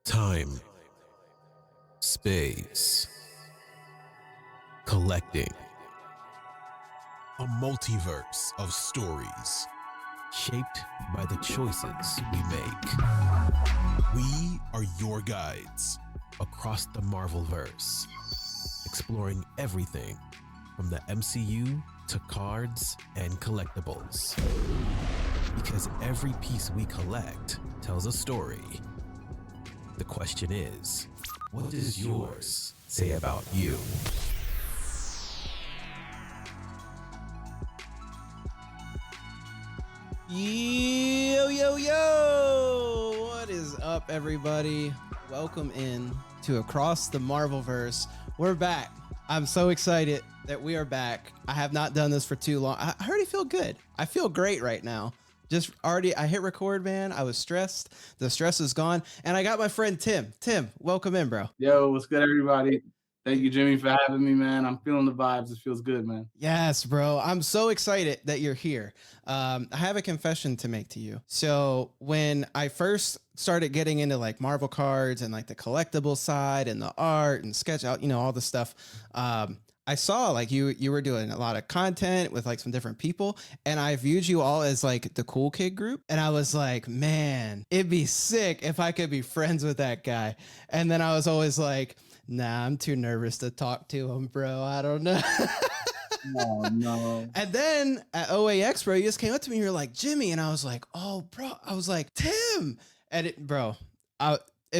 Time, space, collecting. A multiverse of stories shaped by the choices we make. We are your guides across the Marvelverse, exploring everything from the MCU to cards and collectibles. Because every piece we collect tells a story. The question is, what does yours say about you? Yo! What is up, everybody? Welcome in to Across the Marvelverse. We're back. I'm so excited that we are back. I have not done this for too long. I already feel good. I feel great right now. I hit record, man. I was stressed. The stress is gone. And I got my friend Tim. Tim, welcome in, bro. Yo, what's good, everybody? Thank you, Jimmy, for having me, man. I'm feeling the vibes. It feels good, man. Yes, bro. I'm so excited that you're here. I have a confession to make to you. So when I first started getting into like Marvel cards and like the collectible side and the art and sketch out, all the stuff, I saw like you were doing a lot of content with like some different people, and I viewed you all as like the cool kid group. And I was like, man, it'd be sick if I could be friends with that guy. And then I was always like, nah, I'm too nervous to talk to him, bro. I don't know. Oh, no. And then at OAX, bro, you just came up to me. You're like, Jimmy. And I was like, oh, bro. I was like, Tim. And it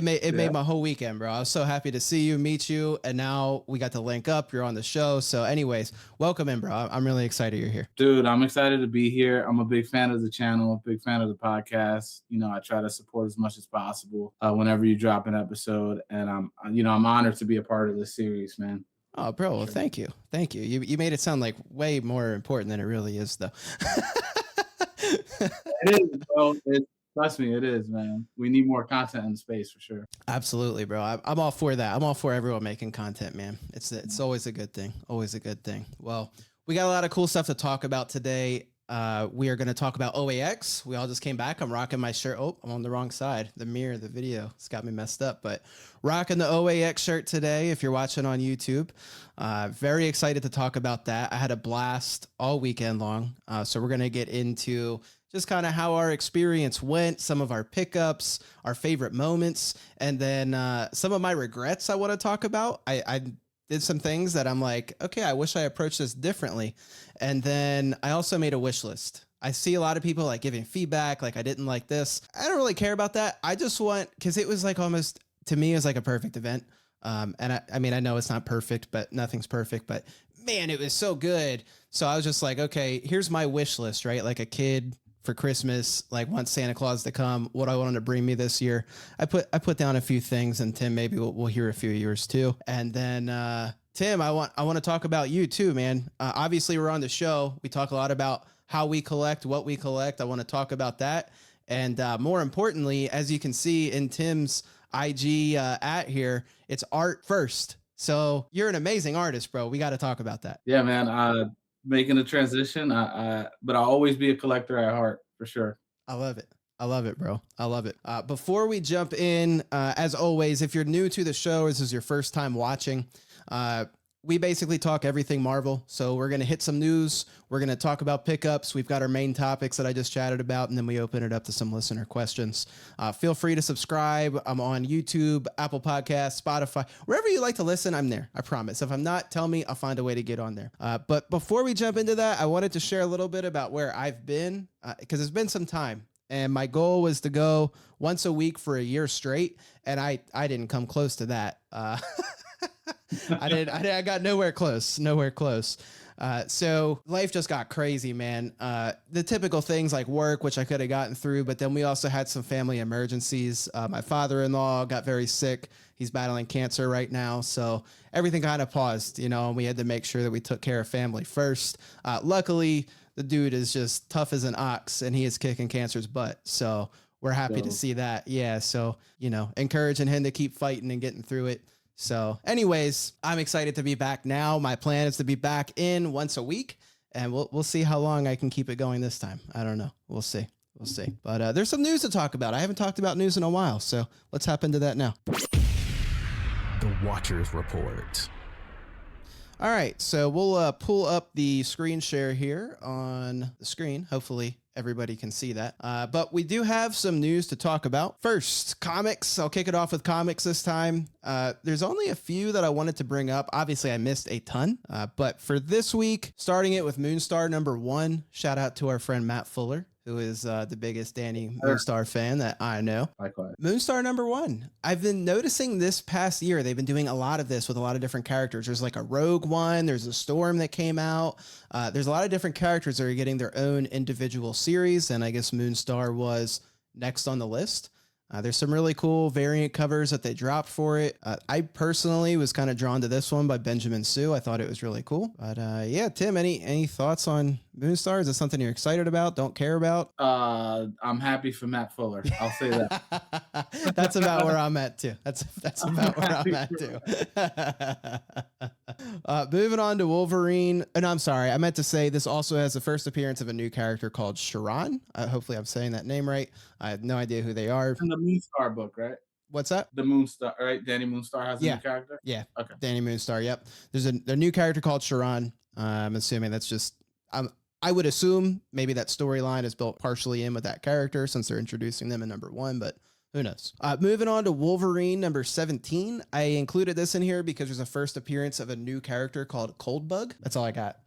made my whole weekend, bro. I was so happy to see you, meet you. And now we got to link up. You're on the show. So anyways, welcome in, bro. I'm really excited you're here. Dude, I'm excited to be here. I'm a big fan of the channel, a big fan of the podcast. I try to support as much as possible whenever you drop an episode. And I'm honored to be a part of this series, man. Oh, bro. Well, thank you. Thank you. You made it sound like way more important than it really is, though. It is, bro. Trust me, it is, man. We need more content in the space for sure. Absolutely, bro. I'm all for that. I'm all for everyone making content, man. It's always a good thing. Always a good thing. Well, we got a lot of cool stuff to talk about today. We are going to talk about OAX. We all just came back. I'm rocking my shirt. Oh, I'm on the wrong side. The mirror, the video, it's got me messed up, but rocking the OAX shirt today. If you're watching on YouTube, very excited to talk about that. I had a blast all weekend long. So we're going to get into just kind of how our experience went, some of our pickups, our favorite moments, and then some of my regrets I want to talk about. I did some things that I'm like, okay, I wish I approached this differently. And then I also made a wish list. I see a lot of people like giving feedback, like I didn't like this. I don't really care about that. I just want, because it was like almost, to me, it was like a perfect event. And I mean, I know it's not perfect, but nothing's perfect, but man, it was so good. So I was just like, okay, here's my wish list, right? Like a kid for Christmas, like wants Santa Claus to come, what I wanted to bring me this year. I put down a few things, and Tim, maybe we'll hear a few of yours too. And then Tim, I want to talk about you too, man. Obviously we're on the show. We talk a lot about how we collect, what we collect. I want to talk about that. And more importantly, as you can see in Tim's IG at here, it's art first. So you're an amazing artist, bro. We got to talk about that. Yeah, man. Making a transition, but I'll always be a collector at heart, for sure. I love it. I love it, bro. I love it. Before we jump in, as always, if you're new to the show or this is your first time watching, we basically talk everything Marvel. So we're going to hit some news. We're going to talk about pickups. We've got our main topics that I just chatted about, and then we open it up to some listener questions. Feel free to subscribe. I'm on YouTube, Apple Podcasts, Spotify, wherever you like to listen. I'm there. I promise. If I'm not, tell me. I'll find a way to get on there. But before we jump into that, I wanted to share a little bit about where I've been, because it's been some time. And my goal was to go once a week for a year straight, and I didn't come close to that. I got nowhere close. So life just got crazy, man. The typical things like work, which I could have gotten through, but then we also had some family emergencies. My father-in-law got very sick. He's battling cancer right now. So everything kind of paused, and we had to make sure that we took care of family first. Luckily, the dude is just tough as an ox, and he is kicking cancer's butt. So we're happy to see that. Yeah. So, encouraging him to keep fighting and getting through it. So anyways, I'm excited to be back now. My plan is to be back in once a week, and we'll see how long I can keep it going this time. I don't know. We'll see. We'll see. But there's some news to talk about. I haven't talked about news in a while, so let's hop into that now. The Watchers Report. All right, so we'll pull up the screen share here on the screen. Hopefully everybody can see that. But we do have some news to talk about. First, comics. I'll kick it off with comics this time. There's only a few that I wanted to bring up. Obviously, I missed a ton. But for this week, starting it with Moonstar #1. Shout out to our friend Matt Fuller, who is the biggest Danny Moonstar fan that I know. Likewise. Moonstar #1. I've been noticing this past year, they've been doing a lot of this with a lot of different characters. There's like a Rogue one, there's a Storm that came out. There's a lot of different characters that are getting their own individual series, and I guess Moonstar was next on the list. There's some really cool variant covers that they dropped for it. I personally was kind of drawn to this one by Benjamin Sue. I thought it was really cool. But yeah, Tim, any thoughts on Moonstar? Is it something you're excited about, don't care about? I'm happy for Matt Fuller. I'll say that. That's about where I'm at too. That's about where I'm at too. Moving on to Wolverine. And I'm sorry, I meant to say this also has the first appearance of a new character called Sharon. Hopefully I'm saying that name right. I have no idea who they are. In the Moonstar book, right? What's that? The Moonstar, right? Danny Moonstar has a new character? Yeah. Okay. Danny Moonstar, yep. There's a new character called Sharon. I'm assuming that's just... I would assume maybe that storyline is built partially in with that character since they're introducing them in #1, but who knows? Moving on to Wolverine #17. I included this in here because there's a first appearance of a new character called Coldbug. That's all I got.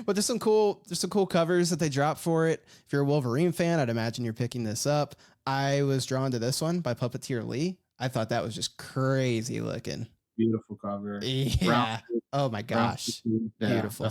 But there's some cool covers that they dropped for it. If you're a Wolverine fan, I'd imagine you're picking this up. I was drawn to this one by Puppeteer Lee. I thought that was just crazy looking. Beautiful cover. Yeah. Oh my gosh. Beautiful.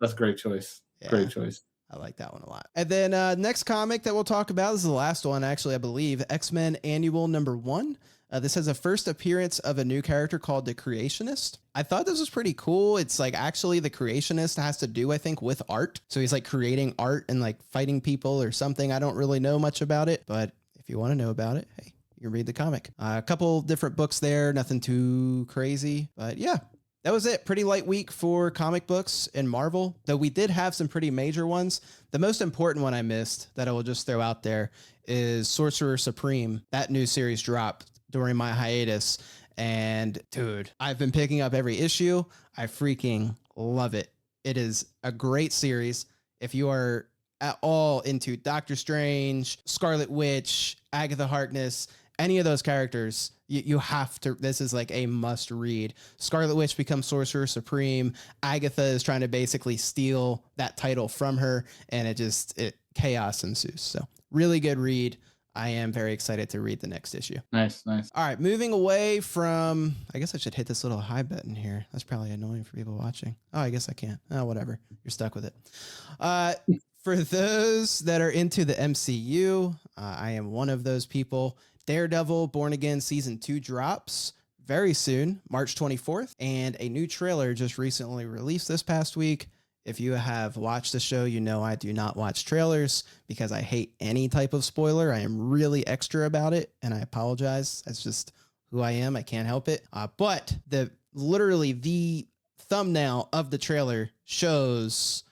That's a great choice. Yeah. Great choice. I like that one a lot. And then next comic that we'll talk about, this is the last one, actually, I believe, X-Men Annual #1. This has a first appearance of a new character called the Creationist. I thought this was pretty cool. It's like actually the Creationist has to do, I think, with art. So he's like creating art and like fighting people or something. I don't really know much about it, but if you want to know about it, hey, you can read the comic. A couple different books there, nothing too crazy, but yeah. That was it. Pretty light week for comic books and Marvel, though we did have some pretty major ones. The most important one I missed that I will just throw out there is Sorcerer Supreme. That new series dropped during my hiatus. And dude, I've been picking up every issue. I freaking love it. It is a great series. If you are at all into Doctor Strange, Scarlet Witch, Agatha Harkness, any of those characters, you have to, this is like a must read. Scarlet Witch becomes Sorcerer Supreme. Agatha is trying to basically steal that title from her, and it chaos ensues. So really good read. I am very excited to read the next issue. Nice. All right, moving away from, I guess I should hit this little high button here. That's probably annoying for people watching. Oh, I guess I can't. Oh, whatever. You're stuck with it. For those that are into the MCU, I am one of those people. Daredevil Born Again Season 2 drops very soon, March 24th, and a new trailer just recently released this past week. If you have watched the show, you know I do not watch trailers because I hate any type of spoiler. I am really extra about it, and I apologize. That's just who I am. I can't help it. But literally the thumbnail of the trailer shows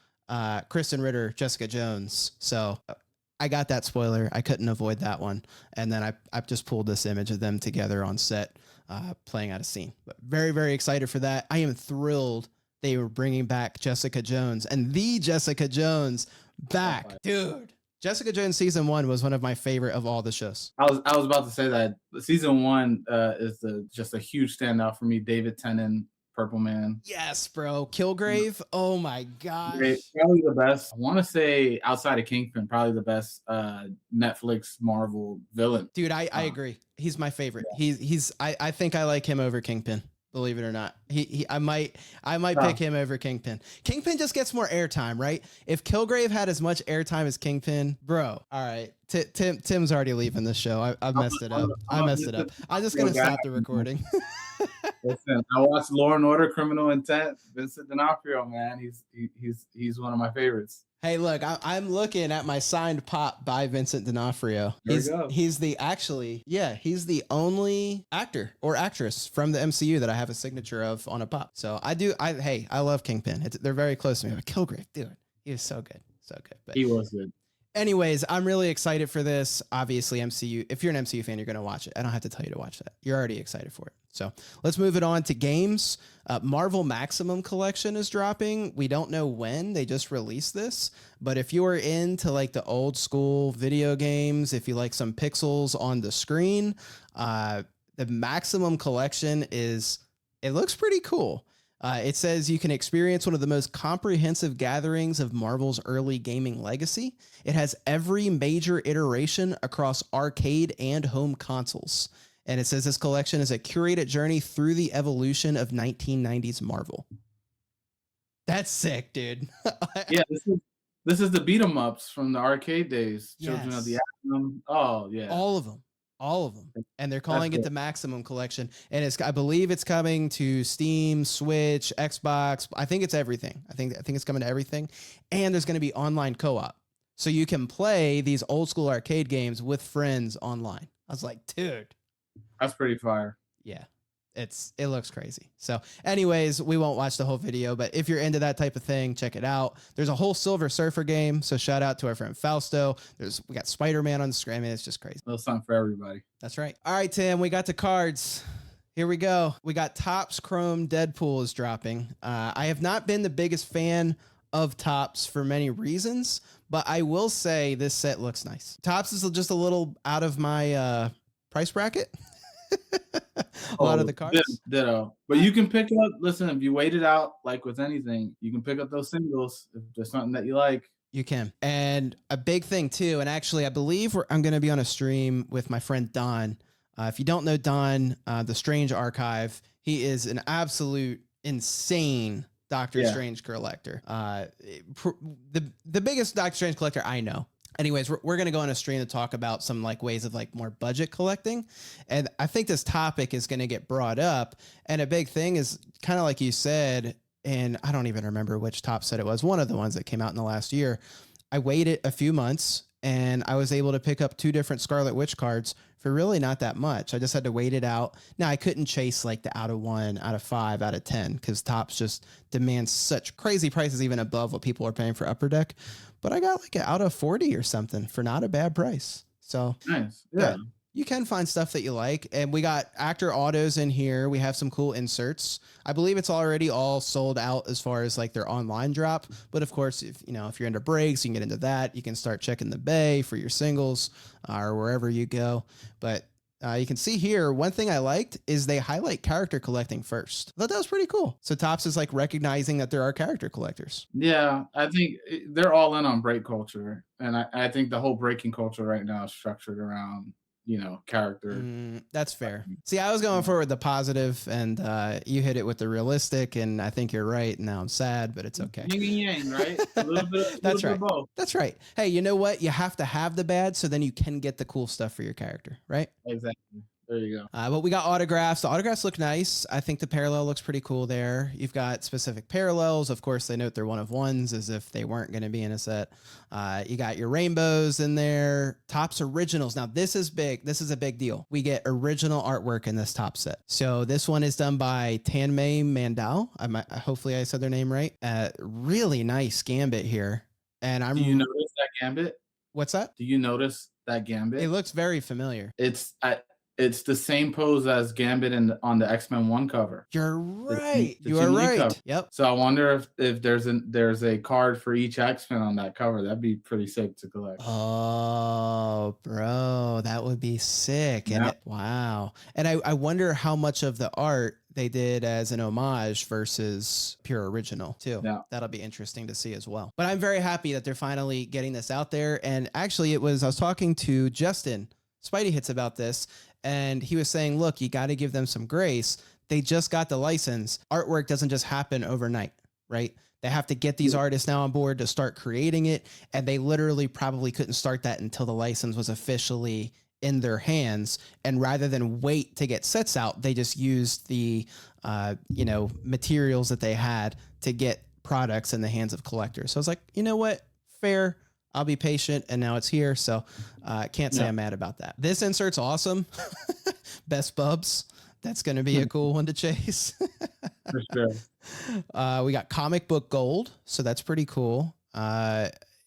Kristen Ritter, Jessica Jones. So I got that spoiler. I couldn't avoid that one. And then I just pulled this image of them together on set playing out a scene. But very, very excited for that. I am thrilled they were bringing back Jessica Jones and the Jessica Jones back. Dude, Jessica Jones Season 1 was one of my favorite of all the shows. I was about to say that Season 1 is just a huge standout for me. David Tennant, Purple Man. Yes, bro. Kilgrave. Oh my gosh. Probably the best. I want to say outside of Kingpin, probably the best Netflix Marvel villain. Dude, I agree. He's my favorite. Yeah. I think I like him over Kingpin. Believe it or not, I might pick him over Kingpin. Kingpin just gets more airtime, right? If Kilgrave had as much airtime as Kingpin, bro. All right, Tim's already leaving the show. I messed it up. I'm just gonna stop the recording. Listen, I watched Law and Order: Criminal Intent. Vincent D'Onofrio, man, he's one of my favorites. Hey, look, I'm looking at my signed pop by Vincent D'Onofrio. He's the only actor or actress from the MCU that I have a signature of on a pop. So I love Kingpin. They're very close to me. But Kilgrave, dude, he is so good. so good. But He was good. anyways, I'm really excited for this. Obviously, MCU. If you're an MCU fan, you're going to watch it. I don't have to tell you to watch that. You're already excited for it. So let's move it on to games. Marvel Maximum Collection is dropping. We don't know when. They just released this. But if you are into like the old school video games, if you like some pixels on the screen, the Maximum Collection it looks pretty cool. It says you can experience one of the most comprehensive gatherings of Marvel's early gaming legacy. It has every major iteration across arcade and home consoles. And it says this collection is a curated journey through the evolution of 1990s Marvel. That's sick, dude. Yeah, this is the beat 'em ups from the arcade days. Children of the Atom. Oh yeah, all of them. And they're calling it the Maximum Collection. And I believe it's coming to Steam, Switch, Xbox. I think it's everything. I think it's coming to everything. And there's going to be online co-op. So you can play these old school arcade games with friends online. I was like, dude, that's pretty fire. Yeah. It looks crazy. So anyways, we won't watch the whole video, but if you're into that type of thing, check it out. There's a whole Silver Surfer game. So shout out to our friend Fausto. We got Spider-Man on the screen. I mean, it's just crazy. A little something for everybody. That's right. All right, Tim, we got the cards. Here we go. We got Topps Chrome Deadpool is dropping. I have not been the biggest fan of Topps for many reasons, but I will say this set looks nice. Topps is just a little out of my price bracket. A lot of the cards. Ditto. But you can pick up, listen, if you wait it out, like with anything, you can pick up those singles if there's something that you like. You can. And a big thing too, and actually I believe I'm going to be on a stream with my friend Don. If you don't know Don, the Strange Archive, he is an absolute insane Doctor Strange collector. The biggest Doctor Strange collector I know. Anyways, we're going to go on a stream to talk about some like ways of like more budget collecting. And I think this topic is going to get brought up. And a big thing is kind of like you said, and I don't even remember which top set it was. One of the ones that came out in the last year. I waited a few months and I was able to pick up 2 different Scarlet Witch cards for really not that much. I just had to wait it out. Now I couldn't chase like the out of 1, out of 5, out of 10 because Topps just demands such crazy prices even above what people are paying for Upper Deck. But I got like an out of 40 or something for not a bad price. So nice. Yeah. You can find stuff that you like. And we got actor autos in here. We have some cool inserts. I believe it's already all sold out as far as like their online drop. But of course, if you're into breaks, you can get into that. You can start checking the bay for your singles or wherever you go. But you can see here, one thing I liked is they highlight character collecting first. I thought that was pretty cool. So Topps is like recognizing that there are character collectors. Yeah, I think they're all in on break culture. And I think the whole breaking culture right now is structured around, character. That's fair. See, I was going forward the positive and you hit it with the realistic, and I think you're right. Now I'm sad, but it's okay. Yin and yang, right? A little bit That's right. Of both. That's right. Hey, you know what? You have to have the bad so then you can get the cool stuff for your character, right? Exactly. There you go. But we got autographs. The autographs look nice. I think the parallel looks pretty cool there. You've got specific parallels. Of course, they note they're 1-of-1s as if they weren't going to be in a set. You got your rainbows in there. Topps originals. Now, this is big. This is a big deal. We get original artwork in this Topps set. So this one is done by Tanmay Mandal. Hopefully I said their name right. Really nice gambit here. And Do you notice that gambit? What's that? Do you notice that gambit? It looks very familiar. It's the same pose as Gambit on the X-Men 1 cover. You're right. You are right. Cover. Yep. So I wonder if there's a card for each X-Men on that cover. That'd be pretty sick to collect. Oh, bro, that would be sick. Yeah. And wow. And I wonder how much of the art they did as an homage versus pure original too. Yeah. That'll be interesting to see as well. But I'm very happy that they're finally getting this out there. And actually I was talking to Justin Spidey Hits about this, and he was saying, look, you got to give them some grace. They just got the license. Artwork doesn't just happen overnight, right? They have to get these artists now on board to start creating it. And they literally probably couldn't start that until the license was officially in their hands. And rather than wait to get sets out, they just used the, materials that they had to get products in the hands of collectors. So I was like, you know what? Fair. I'll be patient, and now it's here, so can't say I'm mad about that. This insert's awesome. Best Bubs. That's going to be a cool one to chase. For sure. We got comic book gold, so that's pretty cool.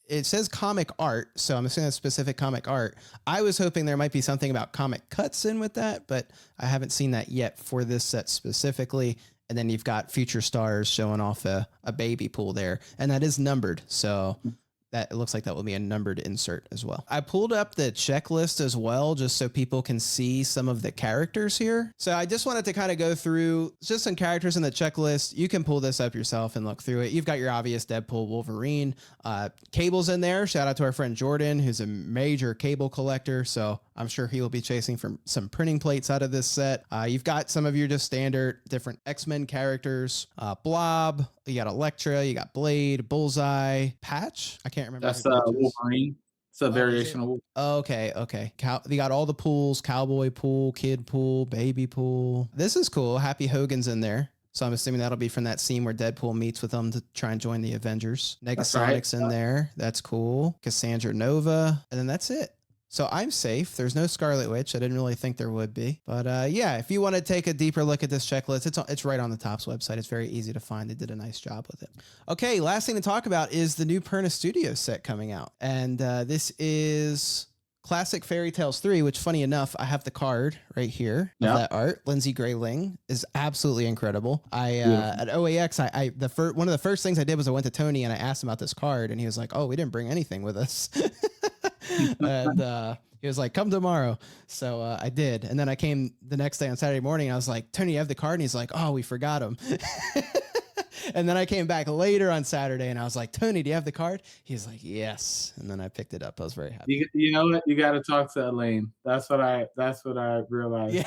it says comic art, so I'm assuming that's specific comic art. I was hoping there might be something about comic cuts in with that, but I haven't seen that yet for this set specifically. And then you've got future stars showing off a baby pool there, and that is numbered. So that it looks like that will be a numbered insert as well. I pulled up the checklist as well, just so people can see some of the characters here. So I just wanted to kind of go through just some characters in the checklist. You can pull this up yourself and look through it. You've got your obvious Deadpool, Wolverine, Cable's in there. Shout out to our friend Jordan, who's a major Cable collector. So I'm sure he will be chasing from some printing plates out of this set. You've got some of your just standard different X-Men characters, Blob, you got Elektra, you got Blade, Bullseye, Patch. I can't remember. That's Wolverine. It's a variation of Wolverine. Okay. You got all the pools, Cowboy pool, Kid pool, Baby pool. This is cool. Happy Hogan's in there. So I'm assuming that'll be from that scene where Deadpool meets with them to try and join the Avengers. Negasonic's in there. That's cool. Cassandra Nova. And then that's it. So I'm safe. There's no Scarlet Witch. I didn't really think there would be. But yeah, if you want to take a deeper look at this checklist, it's right on the Topps website. It's very easy to find. They did a nice job with it. Okay, last thing to talk about is the new Perna Studios set coming out. And this is Classic Fairy Tales 3, which funny enough, I have the card right here of that art. Lindsay Grayling is absolutely incredible. At OAX, one of the first things I did was I went to Tony and I asked him about this card, and he was like, "Oh, we didn't bring anything with us." And he was like, "Come tomorrow." So I did. And then I came the next day on Saturday morning. And I was like, "Tony, you have the card?" And he's like, "Oh, we forgot him." And then I came back later on Saturday and I was like, "Tony, do you have the card?" He's like, "Yes." And then I picked it up. I was very happy. You know what? You got to talk to Elaine. That's what I realized. Yeah.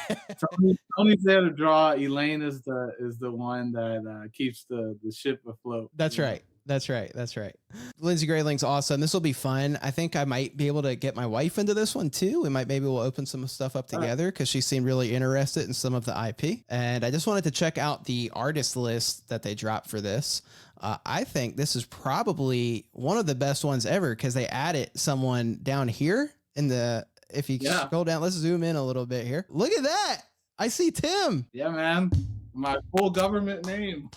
Tony's there to draw. Elaine is the one that keeps the ship afloat. That's right. That's right. Lindsay Grayling's awesome. This will be fun. I think I might be able to get my wife into this one too. Maybe we'll open some stuff up together because she seemed really interested in some of the IP. And I just wanted to check out the artist list that they dropped for this. I think this is probably one of the best ones ever because they added someone down here if you scroll down, let's zoom in a little bit here. Look at that. I see Tim. Yeah, man. My full government name.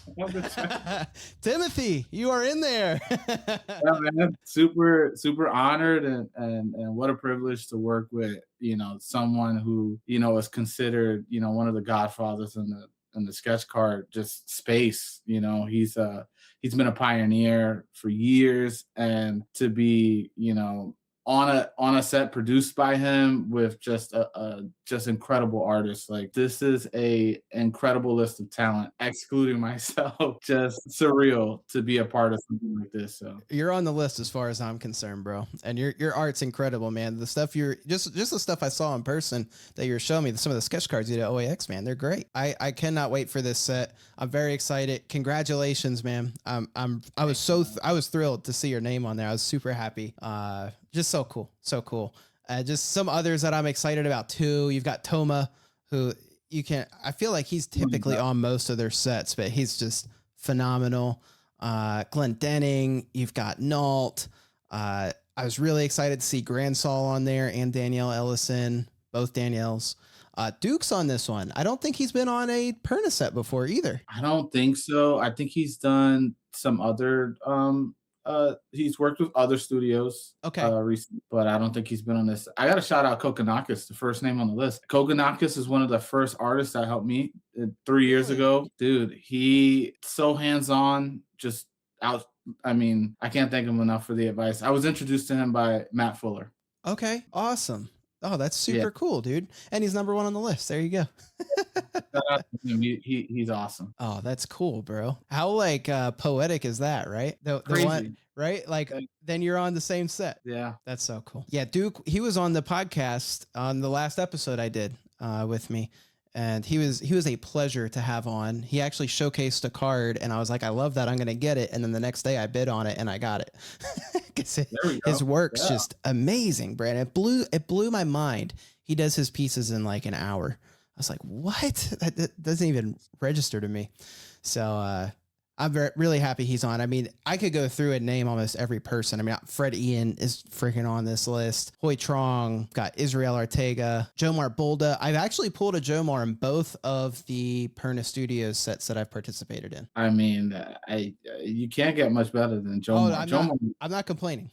Timothy, you are in there. Yeah, man. Super honored and what a privilege to work with, someone who, is considered, one of the godfathers in the sketch card just space. He's been a pioneer for years, and to be, on a set produced by him with just just incredible artists. Like, this is a incredible list of talent, excluding myself. Just surreal to be a part of something like this. So you're on the list as far as I'm concerned, bro. And your art's incredible, man. The stuff just the stuff I saw in person that you're showing me, some of the sketch cards you did at OAX, man, they're great. I cannot wait for this set. I'm very excited. Congratulations, man. I was thrilled to see your name on there. I was super happy. Just so cool. Just some others that I'm excited about too. You've got Toma, who I feel like he's typically on most of their sets, but he's just phenomenal. Glenn Denning, you've got Nault. I was really excited to see Gransall on there and Danielle Ellison, both Danielles. Duke's on this one. I don't think he's been on a Perna set before either. I don't think so. I think he's done some other he's worked with other studios recently, but I don't think he's been on this. I gotta shout out Kokonakis, the first name on the list. Kokonakis is one of the first artists that helped me 3 years ago. Dude, he so hands-on, just out. I mean, I can't thank him enough for the advice. I was introduced to him by Matt Fuller. Okay, awesome. Oh, that's super cool, dude. And he's number one on the list. There you go. He's awesome. Oh, that's cool, bro. How poetic is that, right? The one, right? Like, then you're on the same set. Yeah. That's so cool. Yeah, Duke, he was on the podcast on the last episode I did with me. And he was a pleasure to have on. He actually showcased a card, and I was like, I love that. I'm going to get it. And then the next day I bid on it, and I got it. His work's just amazing, Brandon. It blew my mind. He does his pieces in like an hour. I was like, what? That doesn't even register to me. So I'm really happy he's on. I mean, I could go through and name almost every person. I mean, Fred Ian is freaking on this list. Hoi Trong, got Israel Ortega, Jomar Bolda. I've actually pulled a Jomar in both of the Perna Studios sets that I've participated in. I mean, you can't get much better than Jomar. I'm not complaining.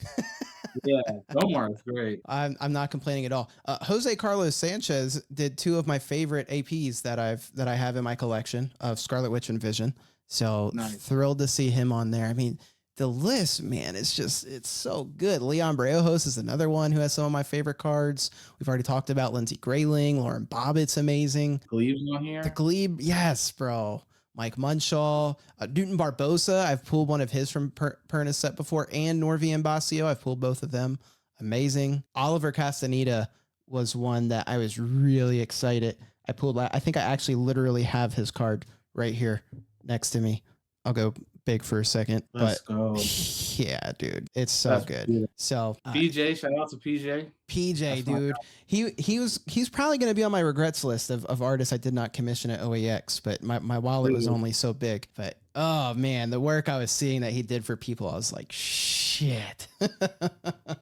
Yeah, Jomar is great. I'm not complaining at all. Jose Carlos Sanchez did two of my favorite APs that I have in my collection of Scarlet Witch and Vision. So thrilled to see him on there. I mean, the list, man, it's so good. Leon Breojos is another one who has some of my favorite cards. We've already talked about Lindsey Grayling, Lauren Bobbitt's amazing. Glebe's on here. The Glebe, yes, bro. Mike Munshaw, Newton Barbosa. I've pulled one of his from Perna's set before, and Norvi and Basio. I've pulled both of them. Amazing. Oliver Castaneda was one that I was really excited. I pulled. I think I actually literally have his card right here next to me. I'll go big for a second. Let's go. Yeah, dude, it's so good. Beautiful. So PJ, shout out to PJ. PJ, that's dude, he's probably going to be on my regrets list of artists I did not commission at OAX, but my wallet was only so big. But oh man, the work I was seeing that he did for people, I was like, shit.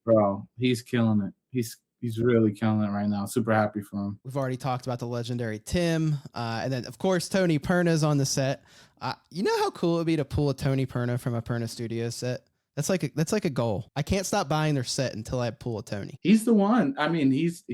Bro, he's killing it. He's really killing it right now. Super happy for him. We've already talked about the legendary Tim, and then of course Tony Perna's on the set. You know how cool it would be to pull a Tony Perna from a Perna Studios set? That's like a goal. I can't stop buying their set until I pull a Tony. He's the one. I mean, he's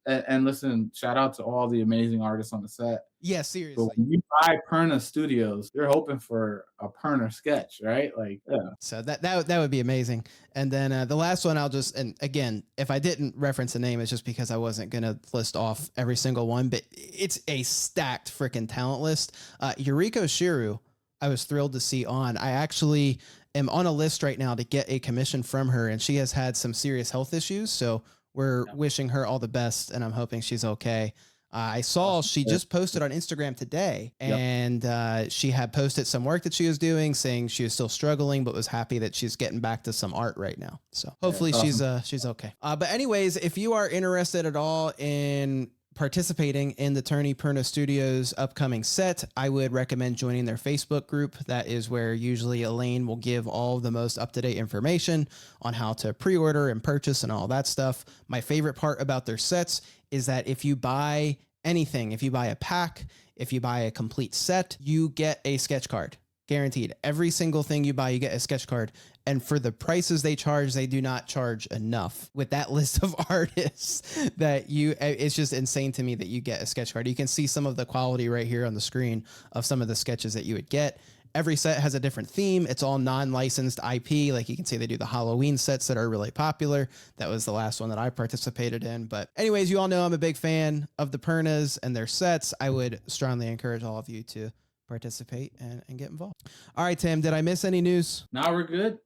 and listen, shout out to all the amazing artists on the set. Yeah, seriously. But when you buy Perna Studios, you're hoping for a Perna sketch, right? Like, yeah. So that would be amazing. And then the last one, and again, if I didn't reference a name, it's just because I wasn't gonna list off every single one, but it's a stacked freaking talent list. Yuriko Shiru, I was thrilled to see on. I actually am on a list right now to get a commission from her, and she has had some serious health issues. So we're wishing her all the best, and I'm hoping she's okay. I saw she just posted on Instagram today, and she had posted some work that she was doing, saying she was still struggling, but was happy that she's getting back to some art right now. So hopefully she's okay. But anyways, if you are interested at all in participating in the Tony Perna Studios upcoming set, I would recommend joining their Facebook group. That is where usually Elaine will give all the most up-to-date information on how to pre-order and purchase and all that stuff. My favorite part about their sets is that if you buy anything, if you buy a pack, if you buy a complete set, you get a sketch card. Guaranteed. Every single thing you buy, you get a sketch card. And for the prices they charge, they do not charge enough. With that list of artists that it's just insane to me that you get a sketch card. You can see some of the quality right here on the screen of some of the sketches that you would get. Every set has a different theme. It's all non-licensed IP. Like you can see they do the Halloween sets that are really popular. That was the last one that I participated in. But anyways, you all know I'm a big fan of the Pernas and their sets. I would strongly encourage all of you to participate and get involved. All right, Tim, did I miss any news? Now we're good.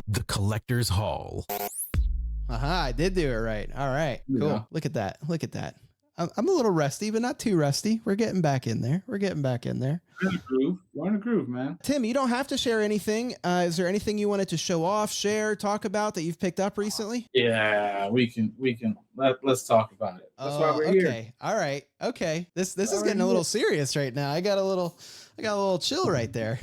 The Collector's Hall. I did do it right. All right, cool. Yeah. Look at that. Look at that. I'm a little rusty, but not too rusty. We're getting back in there. We're in a groove. We're in a groove, man. Tim, you don't have to share anything. Is there anything you wanted to show off, share, talk about that you've picked up recently? Yeah, we can. Let's talk about it. That's why we're here. Okay. All right. Okay. This is getting a little serious right now. I got a little chill right there.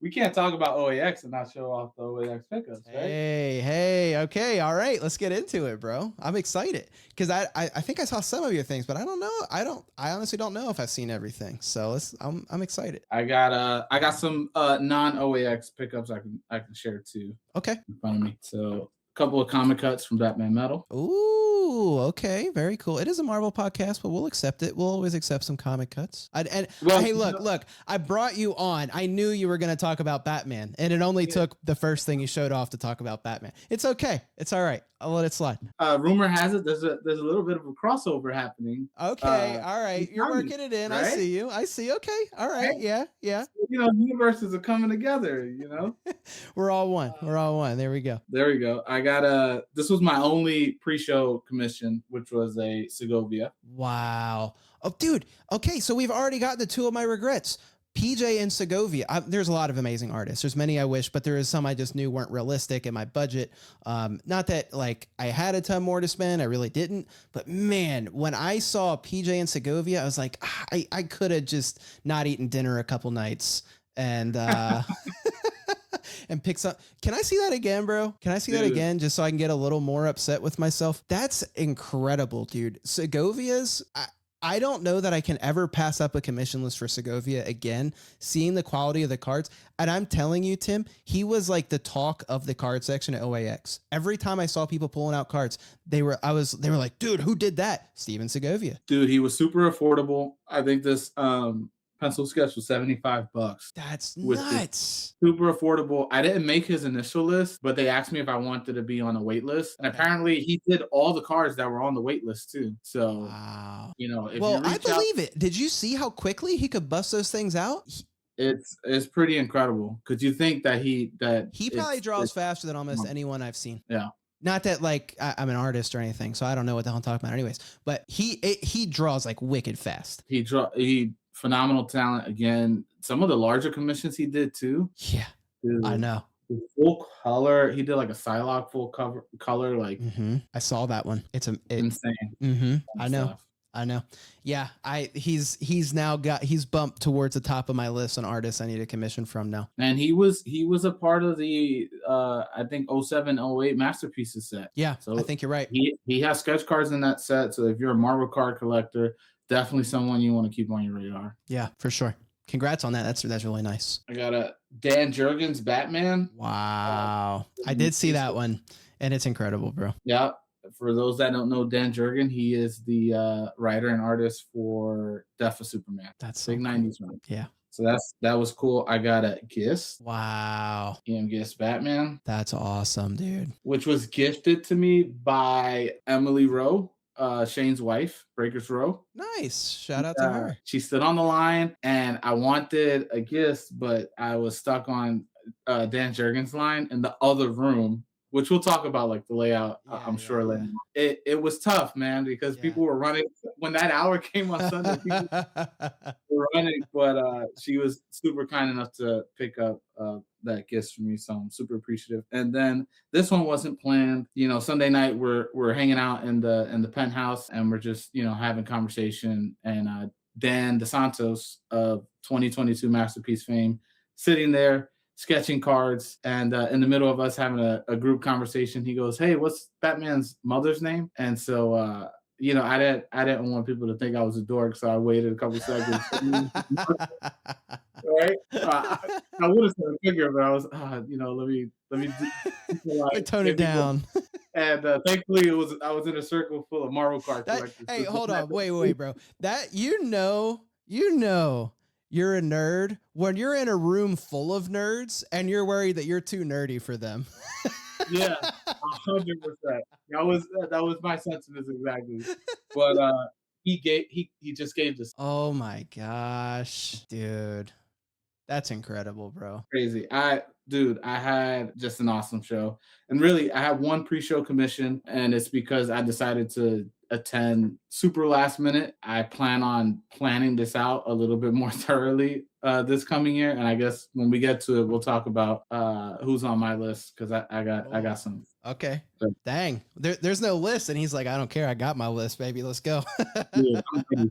We can't talk about OAX and not show off the OAX pickups, right? Hey, okay, all right, let's get into it, bro. I'm excited because I think I saw some of your things, but I don't know. I honestly don't know if I've seen everything. So I'm excited. I got some non-OAX pickups I can share too. Okay. In front of me. So a couple of comic cuts from Batman Metal. Ooh, okay, very cool. It is a Marvel podcast, but we'll accept it. We'll always accept some comic cuts. Hey, look, I brought you on. I knew you were going to talk about Batman, and it only took the first thing you showed off to talk about Batman. It's okay. It's all right. I'll let it slide. Rumor has it there's a little bit of a crossover happening. Okay, all right. You're working it in. Right? I see you. Okay, all right. Yeah. Universes are coming together. We're all one. There we go. I got this was my only pre-show commission, which was a Segovia. Wow. Oh, dude. Okay, so we've already gotten the two of my regrets. PJ and Segovia. There's a lot of amazing artists. There's many I wish, but there is some I just knew weren't realistic in my budget. Not that like I had a ton more to spend. I really didn't. But man, when I saw PJ and Segovia, I was like, I could have just not eaten dinner a couple nights and and pick some. Can I see that again, bro? Can I see that again just so I can get a little more upset with myself? That's incredible, dude. Segovia's. I don't know that I can ever pass up a commission list for Segovia again, seeing the quality of the cards. And I'm telling you, Tim, he was like the talk of the card section at OAX. Every time I saw people pulling out cards, they were like, dude, who did that? Steven Segovia. Dude, he was super affordable. I think this pencil sketch was $75. That's nuts. Super affordable. I didn't make his initial list, but they asked me if I wanted to be on a wait list. And apparently he did all the cards that were on the wait list too. So, wow. You know, if I believe it. Did you see how quickly he could bust those things out? It's pretty incredible. Could you think that he probably draws faster than almost anyone I've seen. Yeah. Not that like I'm an artist or anything, so I don't know what the hell I'm talking about anyways, but he draws like wicked fast. He phenomenal talent again. Some of the larger commissions he did too. Yeah. Dude, I know. Full color. He did like a Psylocke full color. Like I saw that one. It's insane. I know. Stuff. I know. Yeah. He's bumped towards the top of my list on artists I need a commission from now. And he was a part of the I think 07, 08 masterpieces set. Yeah. So I think you're right. He has sketch cards in that set. So if you're a Marvel card collector, definitely someone you want to keep on your radar. Yeah, for sure. Congrats on that. That's really nice. I got a Dan Jurgens Batman. Wow. I did see that one, and it's incredible, bro. Yeah. For those that don't know Dan Jurgens, he is the writer and artist for Death of Superman. That's big so 90s run. Yeah. So that was cool. I got a Gist. Wow. Gist Batman. That's awesome, dude. Which was gifted to me by Emily Rowe, Shane's wife, Breakers Row. Nice. Shout out to her. She stood on the line and I wanted a Gist, but I was stuck on Dan Jurgens' line in the other room, which we'll talk about like the layout, I'm sure later. It was tough, man, because people were running when that hour came on Sunday. People were running, but she was super kind enough to pick up that Gist for me, so I'm super appreciative. And then this one wasn't planned. You know, Sunday night we're hanging out in the penthouse and we're just having conversation. And Dan DeSantos of 2022 Masterpiece fame sitting there sketching cards, and in the middle of us having a group conversation, he goes, "Hey, what's Batman's mother's name?" And so I didn't want people to think I was a dork, so I waited a couple seconds. Right? I would have said a figure, but I was let me tone it down. And thankfully I was in a circle full of Marvel card collectors. Hey, hold on, wait, bro. That you're a nerd when you're in a room full of nerds and you're worried that you're too nerdy for them. Yeah, 100%. That was my sentiments exactly. But he just gave this. Oh my gosh, dude, that's incredible, bro. Crazy. I had just an awesome show, and really, I had one pre-show commission, and it's because I decided to attend super last minute. I plan on planning this out a little bit more thoroughly this coming year, and I guess when we get to it, we'll talk about who's on my list, because I got some. Okay. So, dang, there's no list, and he's like, I don't care, I got my list, baby, let's go. Yeah, I'm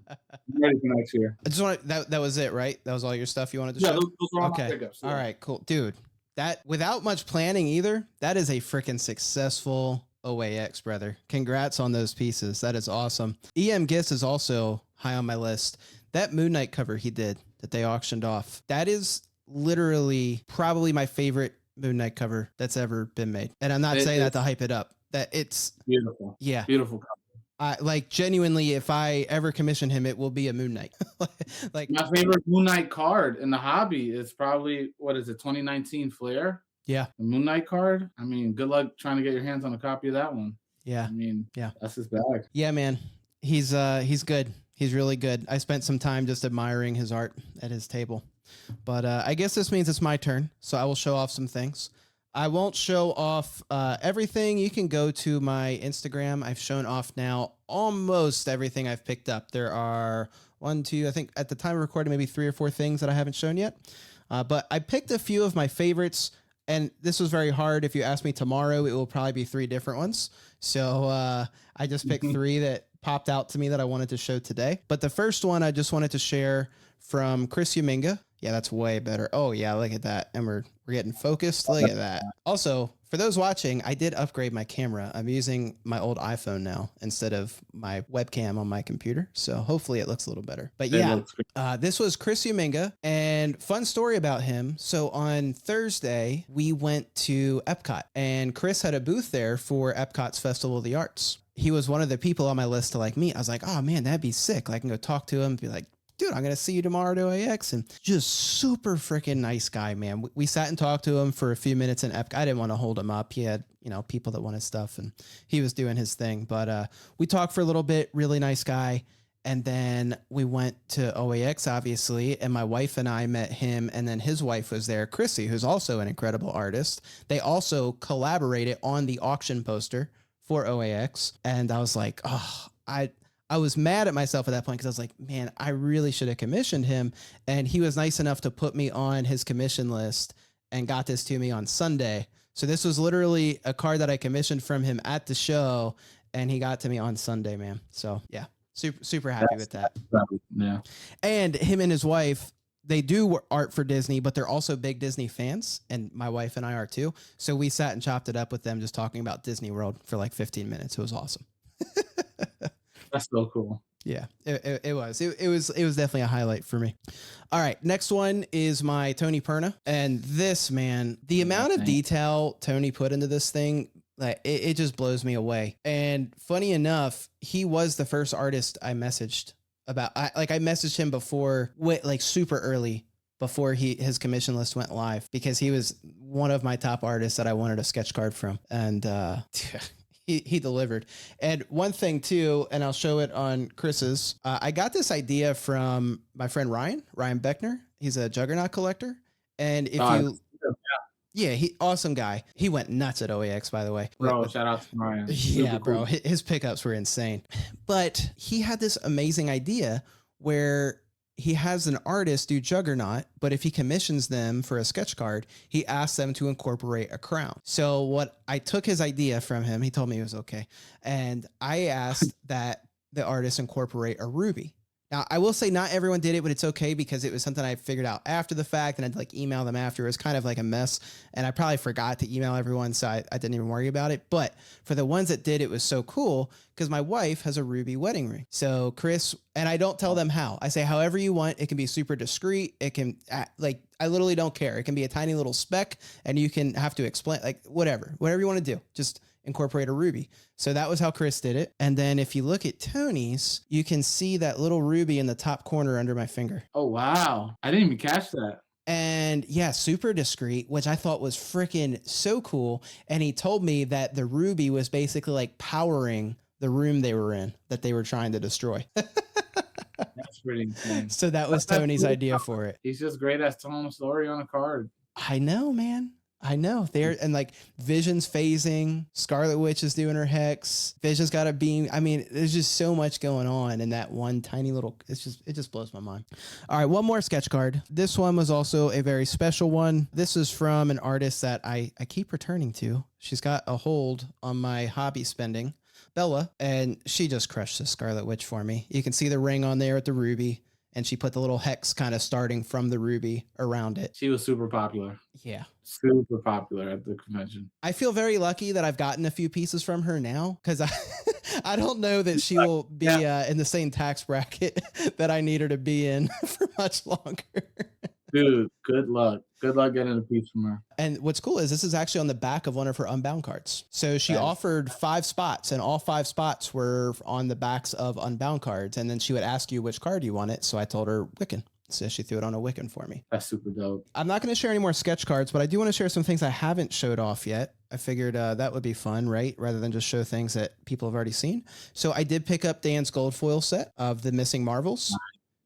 ready for next year. I just want that was it, right? That was all your stuff you wanted to show? Those were all my pickups. Yeah. All right, cool, dude. That without much planning either, that is a freaking successful OAX, brother. Congrats on those pieces. That is awesome. EM Gist is also high on my list. That Moon Knight cover he did that they auctioned off, that is literally probably my favorite Moon Knight cover that's ever been made. And I'm not saying that to hype it up. That it's beautiful. Yeah. Beautiful cover. Like genuinely, if I ever commission him, it will be a Moon Knight. Like my favorite Moon Knight card in the hobby is probably 2019 Flare. Yeah, the Moon Knight card. I mean, good luck trying to get your hands on a copy of that one. Yeah, I mean, that's his bag. Yeah, man, he's good. He's really good. I spent some time just admiring his art at his table, but I guess this means it's my turn, so I will show off some things. I won't show off everything. You can go to my Instagram. I've shown off now almost everything I've picked up. There are one, two, I think at the time of recording, maybe 3 or 4 things that I haven't shown yet. But I picked a few of my favorites, and this was very hard. If you ask me tomorrow, it will probably be 3 different ones. So I just picked 3 that popped out to me that I wanted to show today. But the first one I just wanted to share from Chris Uminga. Yeah, that's way better. Oh yeah, look at that. And we're getting focused. Look at that. Also, for those watching, I did upgrade my camera. I'm using my old iPhone now instead of my webcam on my computer. So hopefully it looks a little better. But yeah, this was Chris Uminga, and fun story about him. So on Thursday, we went to Epcot, and Chris had a booth there for Epcot's Festival of the Arts. He was one of the people on my list to like meet. I was like, oh man, that'd be sick. I can go talk to him, be like, dude, I'm going to see you tomorrow at OAX. And just super freaking nice guy, man. We sat and talked to him for a few minutes in Epcot. I didn't want to hold him up. He had, people that wanted stuff, and he was doing his thing. But we talked for a little bit, really nice guy. And then we went to OAX, obviously, and my wife and I met him, and then his wife was there, Chrissy, who's also an incredible artist. They also collaborated on the auction poster for OAX. And I was like, oh, I was mad at myself at that point because I was like, man, I really should have commissioned him. And he was nice enough to put me on his commission list and got this to me on Sunday. So this was literally a card that I commissioned from him at the show, and he got to me on Sunday, man. So yeah, super happy with that. Yeah. And him and his wife, they do art for Disney, but they're also big Disney fans. And my wife and I are too. So we sat and chopped it up with them, just talking about Disney World for like 15 minutes. It was awesome. That's so cool. Yeah, it was definitely a highlight for me. All right. Next one is my Tony Perna. And this, man, the amount of detail Tony put into this thing, like it just blows me away. And funny enough, he was the first artist I messaged about. I messaged him before, like super early before his commission list went live, because he was one of my top artists that I wanted a sketch card from. And, he delivered. And one thing too, and I'll show it on Chris's, I got this idea from my friend Ryan Beckner. He's a Juggernaut collector. And he awesome guy. He went nuts at OAX, by the way. Bro, shout out to Ryan. Yeah, bro. Cool. His pickups were insane. But he had this amazing idea where he has an artist do Juggernaut, but if he commissions them for a sketch card, he asks them to incorporate a crown. So I took his idea from him. He told me it was okay. And I asked that the artist incorporate a ruby. Now, I will say not everyone did it, but it's okay because it was something I figured out after the fact, and I'd like email them after. It was kind of like a mess, and I probably forgot to email everyone, so I didn't even worry about it. But for the ones that did, it was so cool because my wife has a ruby wedding ring. So Chris, and I don't tell them how. I say however you want. It can be super discreet. It can I literally don't care. It can be a tiny little speck, and you can have to explain whatever you want to do. Just incorporate a ruby. So that was how Chris did it. And then if you look at Tony's, you can see that little ruby in the top corner under my finger. Oh, wow. I didn't even catch that. And yeah, super discreet, which I thought was freaking so cool. And he told me that the ruby was basically like powering the room they were in that they were trying to destroy. That's pretty insane. So that was Tony's idea for it. He's just great at telling a story on a card. I know, man. I know. And like Vision's phasing, Scarlet Witch is doing her hex, Vision's got a beam. I mean, there's just so much going on in that one tiny little, it just blows my mind. All right, one more sketch card. This one was also a very special one. This is from an artist that I keep returning to. She's got a hold on my hobby spending, Bella, and she just crushed the Scarlet Witch for me. You can see the ring on there at the ruby, and she put the little hex kind of starting from the ruby around it. She was super popular. Yeah. Super popular at the convention. I feel very lucky that I've gotten a few pieces from her now, because I don't know that she will be in the same tax bracket that I need her to be in for much longer. Dude, good luck. Good luck getting a piece from her. And what's cool is this is actually on the back of one of her Unbound cards. So she offered 5 spots, and all 5 spots were on the backs of Unbound cards. And then she would ask you which card you wanted. So I told her Wiccan. So she threw it on a Wiccan for me. That's super dope. I'm not going to share any more sketch cards, but I do want to share some things I haven't showed off yet. I figured that would be fun, right? Rather than just show things that people have already seen. So I did pick up Dan's gold foil set of the Missing Marvels.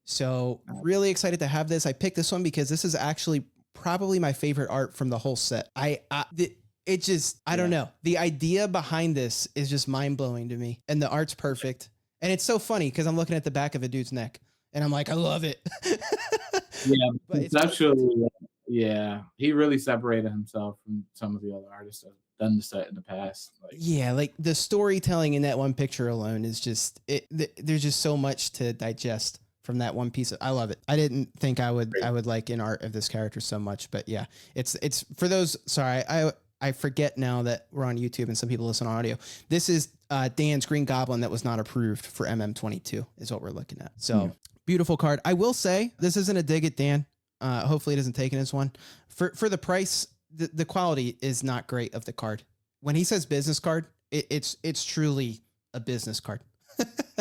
So really excited to have this. I picked this one because this is actually probably my favorite art from the whole set. I don't know. The idea behind this is just mind blowing to me, and the art's perfect. And it's so funny because I'm looking at the back of a dude's neck, and I'm like, I love it. Yeah, But it's conceptually, yeah, he really separated himself from some of the other artists that have done the set in the past. Like, yeah, like the storytelling in that one picture alone is just there's just so much to digest from that one piece. I love it. I didn't think I would like in art of this character so much, but yeah, it's for those. Sorry, I forget now that we're on YouTube and some people listen on audio. This is Dan's Green Goblin that was not approved for MM22 is what we're looking at. So beautiful card. I will say this isn't a dig at Dan. Hopefully it doesn't take it as one. For the price, the quality is not great of the card. When he says business card, it's truly a business card.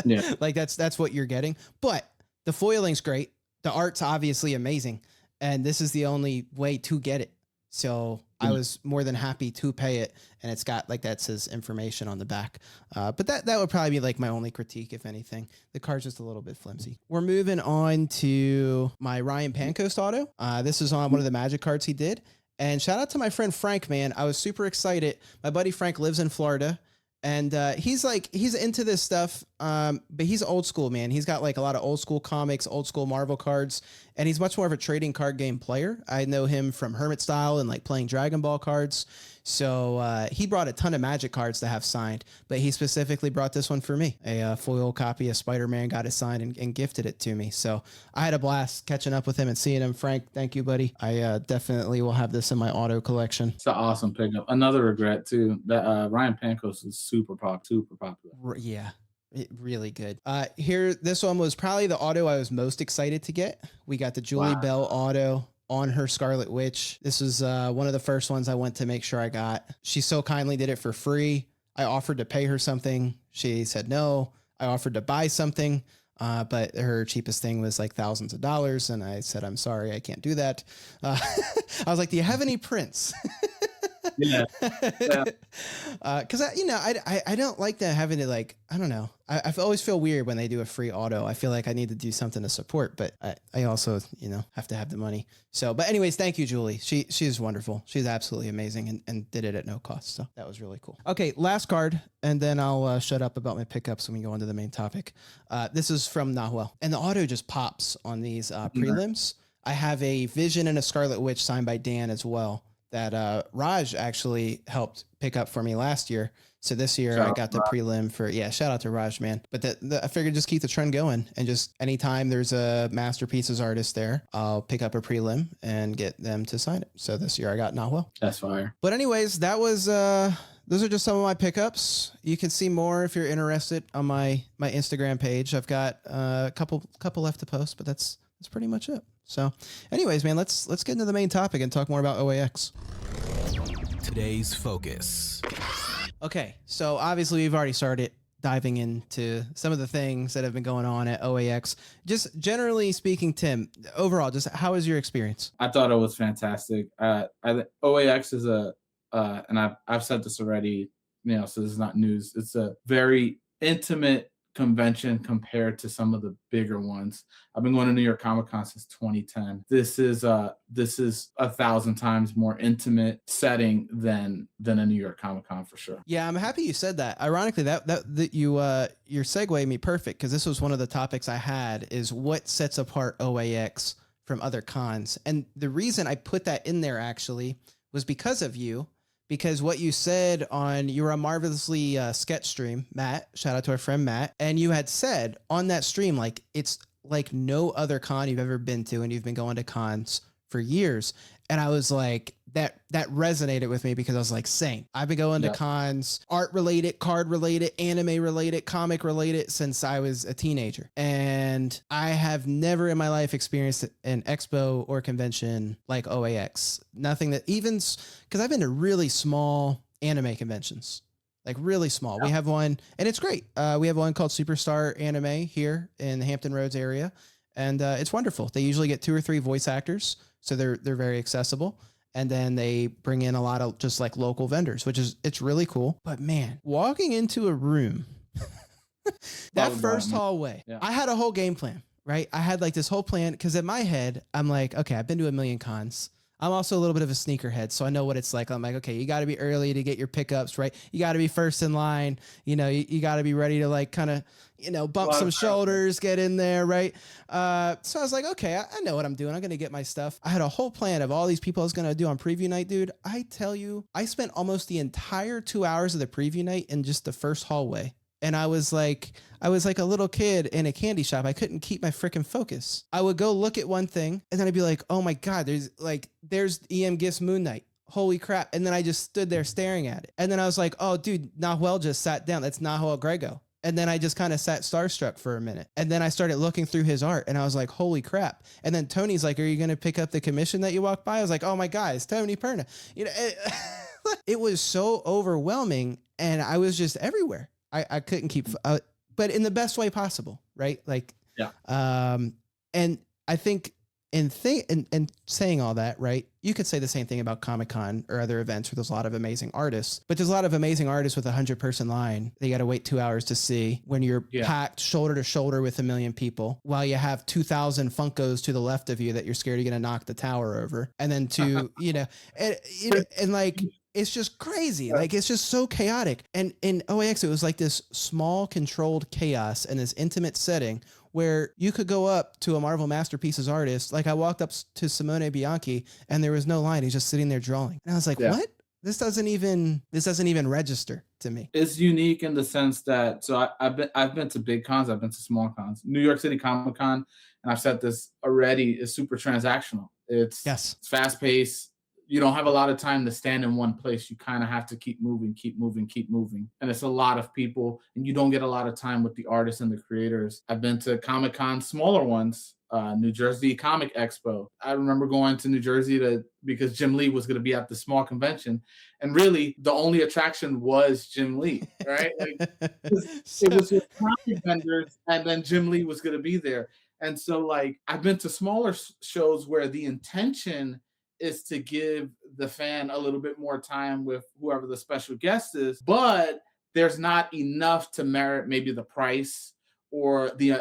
yeah, Like that's what you're getting. But the foiling's great. The art's obviously amazing. And this is the only way to get it. So I was more than happy to pay it. And it's got like that says information on the back. But that would probably be like my only critique, if anything. The card's just a little bit flimsy. We're moving on to my Ryan Pancoast auto. This is on one of the Magic cards he did. And shout out to my friend Frank, man. I was super excited. My buddy Frank lives in Florida. And he's into this stuff, but he's old school, man. He's got like a lot of old school comics, old school Marvel cards, and he's much more of a trading card game player. I know him from Hermit Style and like playing Dragon Ball cards. So he brought a ton of Magic cards to have signed, but he specifically brought this one for me. A foil copy of Spider-Man, got it signed and gifted it to me. So I had a blast catching up with him and seeing him. Frank, thank you, buddy. I definitely will have this in my auto collection. it's an awesome pickup. Another regret too that Ryan Pancoast is super popular. Yeah. Really good. Here, this one was probably the auto I was most excited to get. We got the Julie Bell auto on her Scarlet Witch. This was one of the first ones I went to make sure I got. She so kindly did it for free. I offered to pay her something. She said no. I offered to buy something, but her cheapest thing was like thousands of dollars. And I said, I'm sorry, I can't do that. I was like, do you have any prints? Yeah. Cause I don't like that having to like, I don't know. I always feel weird when they do a free auto. I feel like I need to do something to support, but I also, have to have the money. So, but anyways, thank you, Julie. She's wonderful. She's absolutely amazing and did it at no cost. So that was really cool. Okay. Last card. And then I'll shut up about my pickups when we go on to the main topic. This is from Nahuel, and the auto just pops on these prelims. I have a Vision and a Scarlet Witch signed by Dan as well, that Raj actually helped pick up for me last year. So this year I got the prelim for, shout out to Raj, man. But I figured just keep the trend going, and just anytime there's a Masterpieces artist there, I'll pick up a prelim and get them to sign it. So this year I got Nahuel. That's fire. But anyways, that was, those are just some of my pickups. You can see more if you're interested on my Instagram page. I've got a couple left to post, but that's pretty much it. So anyways, man, let's get into the main topic and talk more about OAX. Today's focus. Okay, so obviously we've already started diving into some of the things that have been going on at OAX. Just generally speaking, Tim, overall, just how was your experience? I thought it was fantastic. OAX is and I've said this already, so this is not news. It's a very intimate convention compared to some of the bigger ones. I've been going to New York Comic Con since 2010. This is 1,000 times more intimate setting than a New York Comic Con for sure. Yeah, I'm happy you said that. Ironically, that your segue me perfect, because this was one of the topics I had, is what sets apart OAX from other cons. And the reason I put that in there actually was because of you. Because what you said you were on Marvelously sketch stream, Matt, shout out to our friend Matt, and you had said on that stream, like, it's like no other con you've ever been to, and you've been going to cons for years. And I was like, that resonated with me, because I was like, same. I've been going to cons, art related, card related, anime related, comic related, since I was a teenager. And I have never in my life experienced an expo or convention like OAX. Nothing that because I've been to really small anime conventions, like really small. We have one, and it's great. We have one called Superstar Anime here in the Hampton Roads area. And it's wonderful. They usually get 2 or 3 voice actors, so they're very accessible. And then they bring in a lot of just like local vendors, it's really cool. But man, walking into a room, that first hallway, I had a whole game plan, right? I had like this whole plan, because in my head, I'm like, okay, I've been to a million cons. I'm also a little bit of a sneakerhead, so I know what it's like. I'm like, okay, you got to be early to get your pickups, right? You got to be first in line. You got to be ready to like kind of, A bump lot some of shoulders, get in there, right? So I was like, okay, I know what I'm doing. I'm gonna get my stuff. I had a whole plan of all these people I was gonna do on preview night, dude. I tell you, I spent almost the entire 2 hours of the preview night in just the first hallway. And I was like a little kid in a candy shop. I couldn't keep my freaking focus. I would go look at one thing and then I'd be like, oh my God, there's EM Gifts Moon Knight. Holy crap. And then I just stood there staring at it. And then I was like, oh dude, Nahuel just sat down. That's Nahuel Grego. And then I just kind of sat starstruck for a minute. And then I started looking through his art and I was like, holy crap. And then Tony's like, are you going to pick up the commission that you walked by? I was like, oh my God, it's Tony Perna. It was so overwhelming and I was just everywhere. I couldn't keep, but in the best way possible, right? Like, Yeah. And I think in saying all that, right? You could say the same thing about Comic-Con or other events where there's a lot of amazing artists, but there's a lot of amazing artists with 100-person line. They got to wait 2 hours to see when you're packed shoulder to shoulder with 1 million people while you have 2,000 Funkos to the left of you that you're scared you're going to knock the tower over. And then and like, it's just crazy. Like, it's just so chaotic. And in OAX, it was like this small controlled chaos in this intimate setting where you could go up to a Marvel Masterpieces artist. Like, I walked up to Simone Bianchi and there was no line. He's just sitting there drawing. And I was like, what? This doesn't even register to me. It's unique in the sense that, so I've been to big cons, I've been to small cons. New York City Comic Con, and I've said this already, is super transactional. It's fast paced. You don't have a lot of time to stand in one place. You kind of have to keep moving. And it's a lot of people, and you don't get a lot of time with the artists and the creators. I've been to Comic-Con, smaller ones, New Jersey Comic Expo. I remember going to New Jersey because Jim Lee was going to be at the small convention. And really, the only attraction was Jim Lee, right? Like, it was just comic vendors, and then Jim Lee was going to be there. And so, like, I've been to smaller shows where the intention is to give the fan a little bit more time with whoever the special guest is, but there's not enough to merit maybe the price or the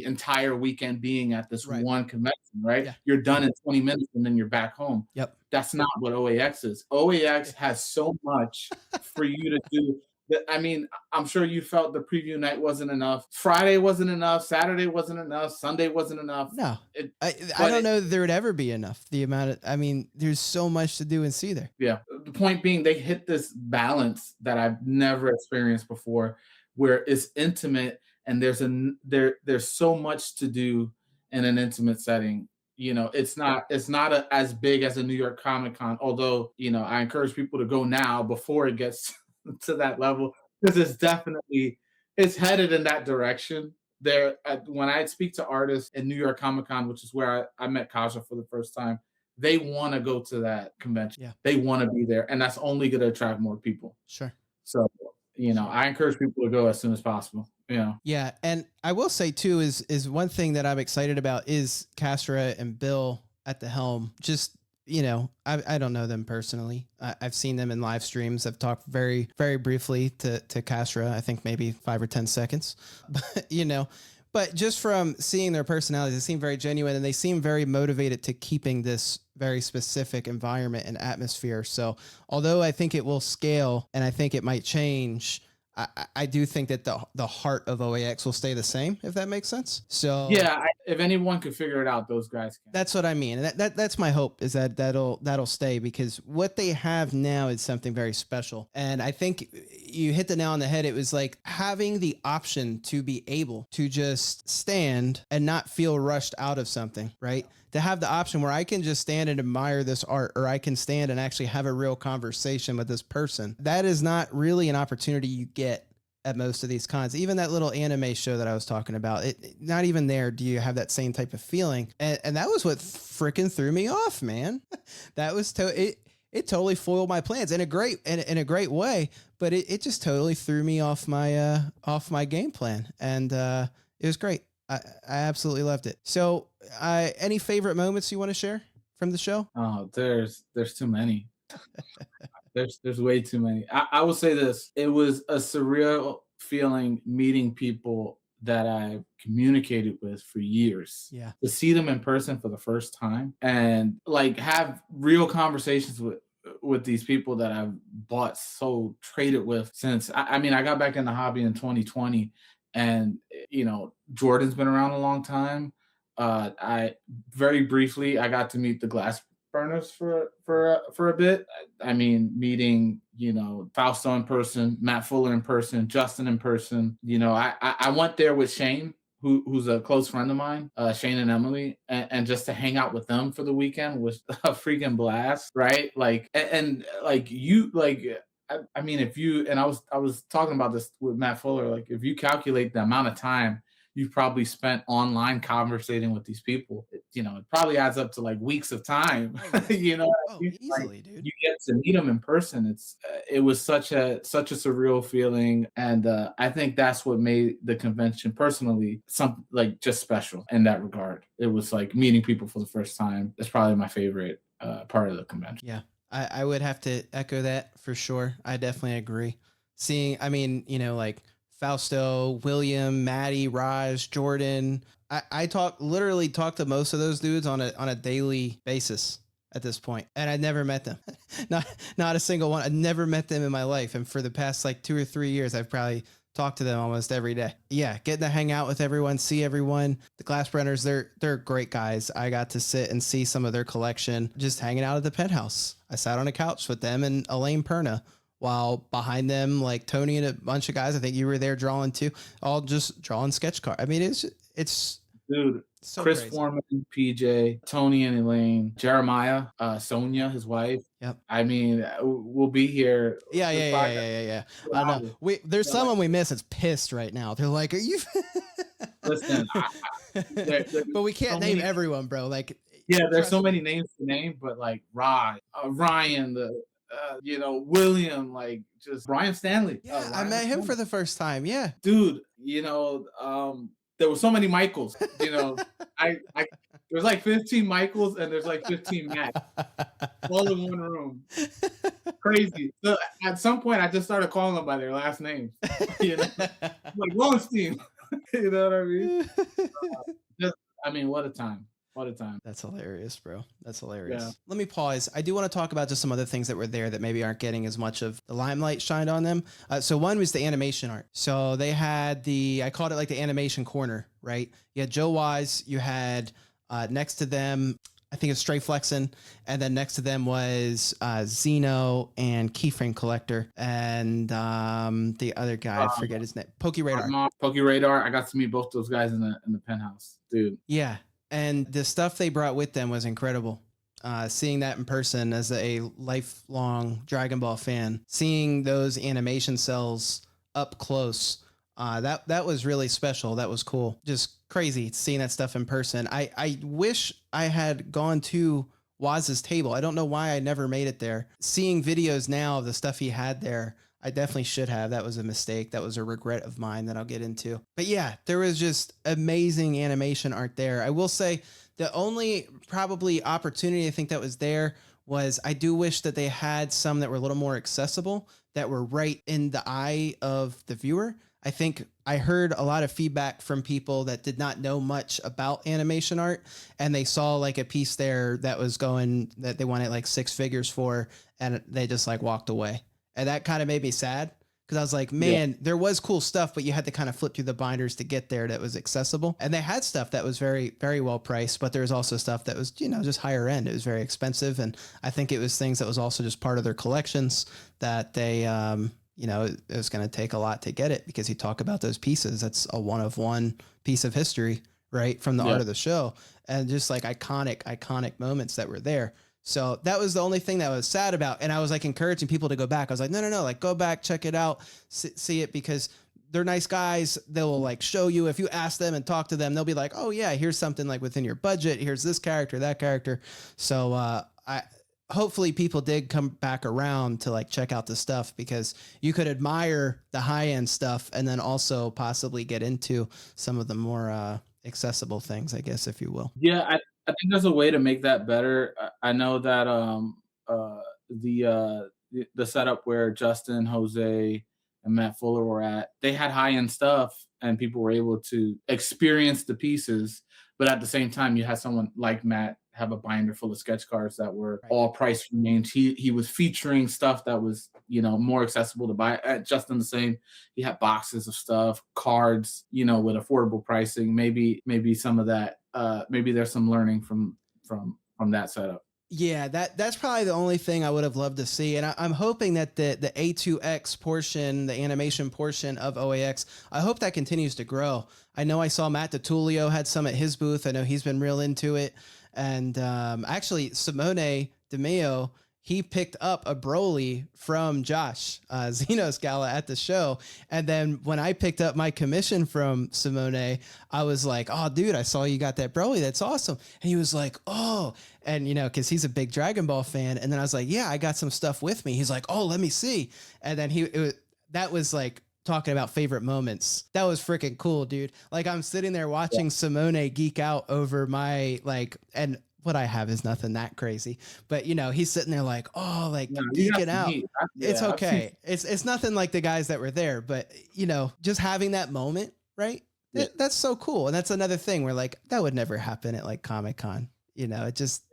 entire weekend being at this one convention, right? Yeah. You're done in 20 minutes and then you're back home. Yep. That's not what OAX is. OAX has so much for you to do. I mean, I'm sure you felt the preview night wasn't enough. Friday wasn't enough. Saturday wasn't enough. Sunday wasn't enough. No, I don't know that there would ever be enough. There's so much to do and see there. Yeah. The point being, they hit this balance that I've never experienced before, where it's intimate and there's so much to do in an intimate setting. It's not as big as a New York Comic Con, although, I encourage people to go now before it gets to that level, because it's headed in that direction. When I speak to artists in New York Comic Con, which is where I met Kaja for the first time, they want to go to that convention. Yeah. They want to be there, and that's only going to attract more people. Sure. So, I encourage people to go as soon as possible. Yeah, and I will say too is one thing that I'm excited about is Castra and Bill at the helm. Just, I don't know them personally. I've seen them in live streams. I've talked very, very briefly to Castra, I think maybe 5 or 10 seconds, but just from seeing their personalities, they seem very genuine and they seem very motivated to keeping this very specific environment and atmosphere. So although I think it will scale and I think it might change, I do think that the heart of OAX will stay the same, if that makes sense. So yeah, if anyone could figure it out, those guys can. That's what I mean. And that's my hope, is that'll stay, because what they have now is something very special. And I think you hit the nail on the head. It was like having the option to be able to just stand and not feel rushed out of something, right? To have the option where I can just stand and admire this art, or I can stand and actually have a real conversation with this person. That is not really an opportunity you get at most of these cons. Even that little anime show that I was talking about, not even there do you have that same type of feeling. And that was what freaking threw me off, man. That was it totally foiled my plans in a great way, but it just totally threw me off my game plan. And it was great. I absolutely loved it. So any favorite moments you want to share from the show? Oh, there's too many. There's way too many. I will say this. It was a surreal feeling meeting people that I've communicated with for years. Yeah. To see them in person for the first time and like have real conversations with these people that I've bought, sold, traded with since I mean I got back in the hobby in 2020, and Jordan's been around a long time. I very briefly I got to meet the glass burners for a bit. I mean, meeting Fausto in person, Matt Fuller in person, Justin in person. I went there with Shane, who's a close friend of mine, Shane and Emily, and just to hang out with them for the weekend was a freaking blast, right? Like, and like you, like, I mean, if you and I was talking about this with Matt Fuller, like, if you calculate the amount of time you've probably spent online conversating with these people, it probably adds up to like weeks of time. you know, Oh, easily, like, dude. you get to meet them in person. It was such a surreal feeling, and I think that's what made the convention personally something like just special in that regard. It was like meeting people for the first time. It's probably my favorite part of the convention. Yeah, I would have to echo that for sure. I definitely agree. Seeing, I mean, like Fausto, William, Maddie, Raj, Jordan. I literally talk to most of those dudes on a daily basis at this point, and I'd never met them. not a single one. I'd never met them in my life, and for the past like 2 or 3 years, I've probably talked to them almost every day. Yeah, getting to hang out with everyone, see everyone. The Glassbrenners, they're great guys. I got to sit and see some of their collection just hanging out at the penthouse. I sat on a couch with them and Elaine Perna, while behind them, like Tony and a bunch of guys, I think you were there drawing too, all just drawing sketch cards. I mean, it's dude. So Chris crazy. Foreman, PJ, Tony and Elaine, Jeremiah, Sonia, his wife. Yep. I mean, we'll be here. Yeah. I know. There's someone we miss that's pissed right now. They're like, "Are you?" Listen, but we can't name everyone, bro. Like, yeah, there's so many names to name, but like Ryan, William, like just Brian Stanley. Yeah, I met him for the first time. Yeah, dude. There were so many Michaels. There's like 15 Michaels and there's like 15 Matt, all in one room. Crazy. So at some point, I just started calling them by their last names. Like Lowenstein. You know what I mean? What a time. What a time. That's hilarious, bro. That's hilarious. Yeah. Let me pause. I do want to talk about just some other things that were there that maybe aren't getting as much of the limelight shined on them. So one was the animation art. So they had I called it like the animation corner, right? You had Joe Wise. You had next to them, I think it's Stray Flexin. And then next to them was Zeno and Keyframe Collector. And the other guy, I forget his name. Pokey Radar. Pokey Radar. I got to meet both those guys in the penthouse, dude. Yeah. And the stuff they brought with them was incredible. Seeing that in person as a lifelong Dragon Ball fan, seeing those animation cells up close, that was really special. That was cool. Just crazy seeing that stuff in person. I wish I had gone to Waz's table. I don't know why I never made it there. Seeing videos now of the stuff he had there, I definitely should have. That was a mistake. That was a regret of mine that I'll get into. But yeah, there was just amazing animation art there. I will say the only probably opportunity I think that was there was I do wish that they had some that were a little more accessible, that were right in the eye of the viewer. I think I heard a lot of feedback from people that did not know much about animation art, and they saw like a piece there that was going, that they wanted like 6 figures for, and they just like walked away. And that kind of made me sad, because I was like, man, there was cool stuff, but you had to kind of flip through the binders to get there that was accessible. And they had stuff that was very, very well priced, but there was also stuff that was, just higher end. It was very expensive. And I think it was things that was also just part of their collections that they, it was going to take a lot to get it, because you talk about those pieces. That's a one of one piece of history, right? From the art of the show, and just like iconic moments that were there. So that was the only thing that I was sad about. And I was like encouraging people to go back. I was like, no, like go back, check it out, see it, because they're nice guys. They'll like show you, if you ask them and talk to them, they'll be like, oh yeah, here's something like within your budget. Here's this character, that character. So hopefully people did come back around to like check out the stuff, because you could admire the high end stuff and then also possibly get into some of the more accessible things, I guess, if you will. Yeah, I think there's a way to make that better. I know that the setup where Justin, Jose, and Matt Fuller were at, they had high end stuff and people were able to experience the pieces. But at the same time, you had someone like Matt have a binder full of sketch cards that were all price range. He was featuring stuff that was, more accessible to buy at just in the same. He had boxes of stuff, cards, with affordable pricing. Maybe some of that. Maybe there's some learning from that setup. Yeah, that's probably the only thing I would have loved to see. And I'm hoping that the A2X portion, the animation portion of OAX, I hope that continues to grow. I know I saw Matt DiTullio had some at his booth. I know he's been real into it. And actually, Simone DeMeo, he picked up a Broly from Josh Zeno's Gala at the show. And then when I picked up my commission from Simone, I was like, oh, dude, I saw you got that Broly. That's awesome. And he was like, oh, and because he's a big Dragon Ball fan. And then I was like, yeah, I got some stuff with me. He's like, oh, let me see. And then that was like, talking about favorite moments. That was freaking cool, dude. Like I'm sitting there watching Simone geek out over my and what I have is nothing that crazy, but he's sitting there like, oh, like geeking out. It's okay. It's nothing like the guys that were there, but just having that moment, right? Yeah. That's so cool. And that's another thing where like, that would never happen at like Comic-Con, it just,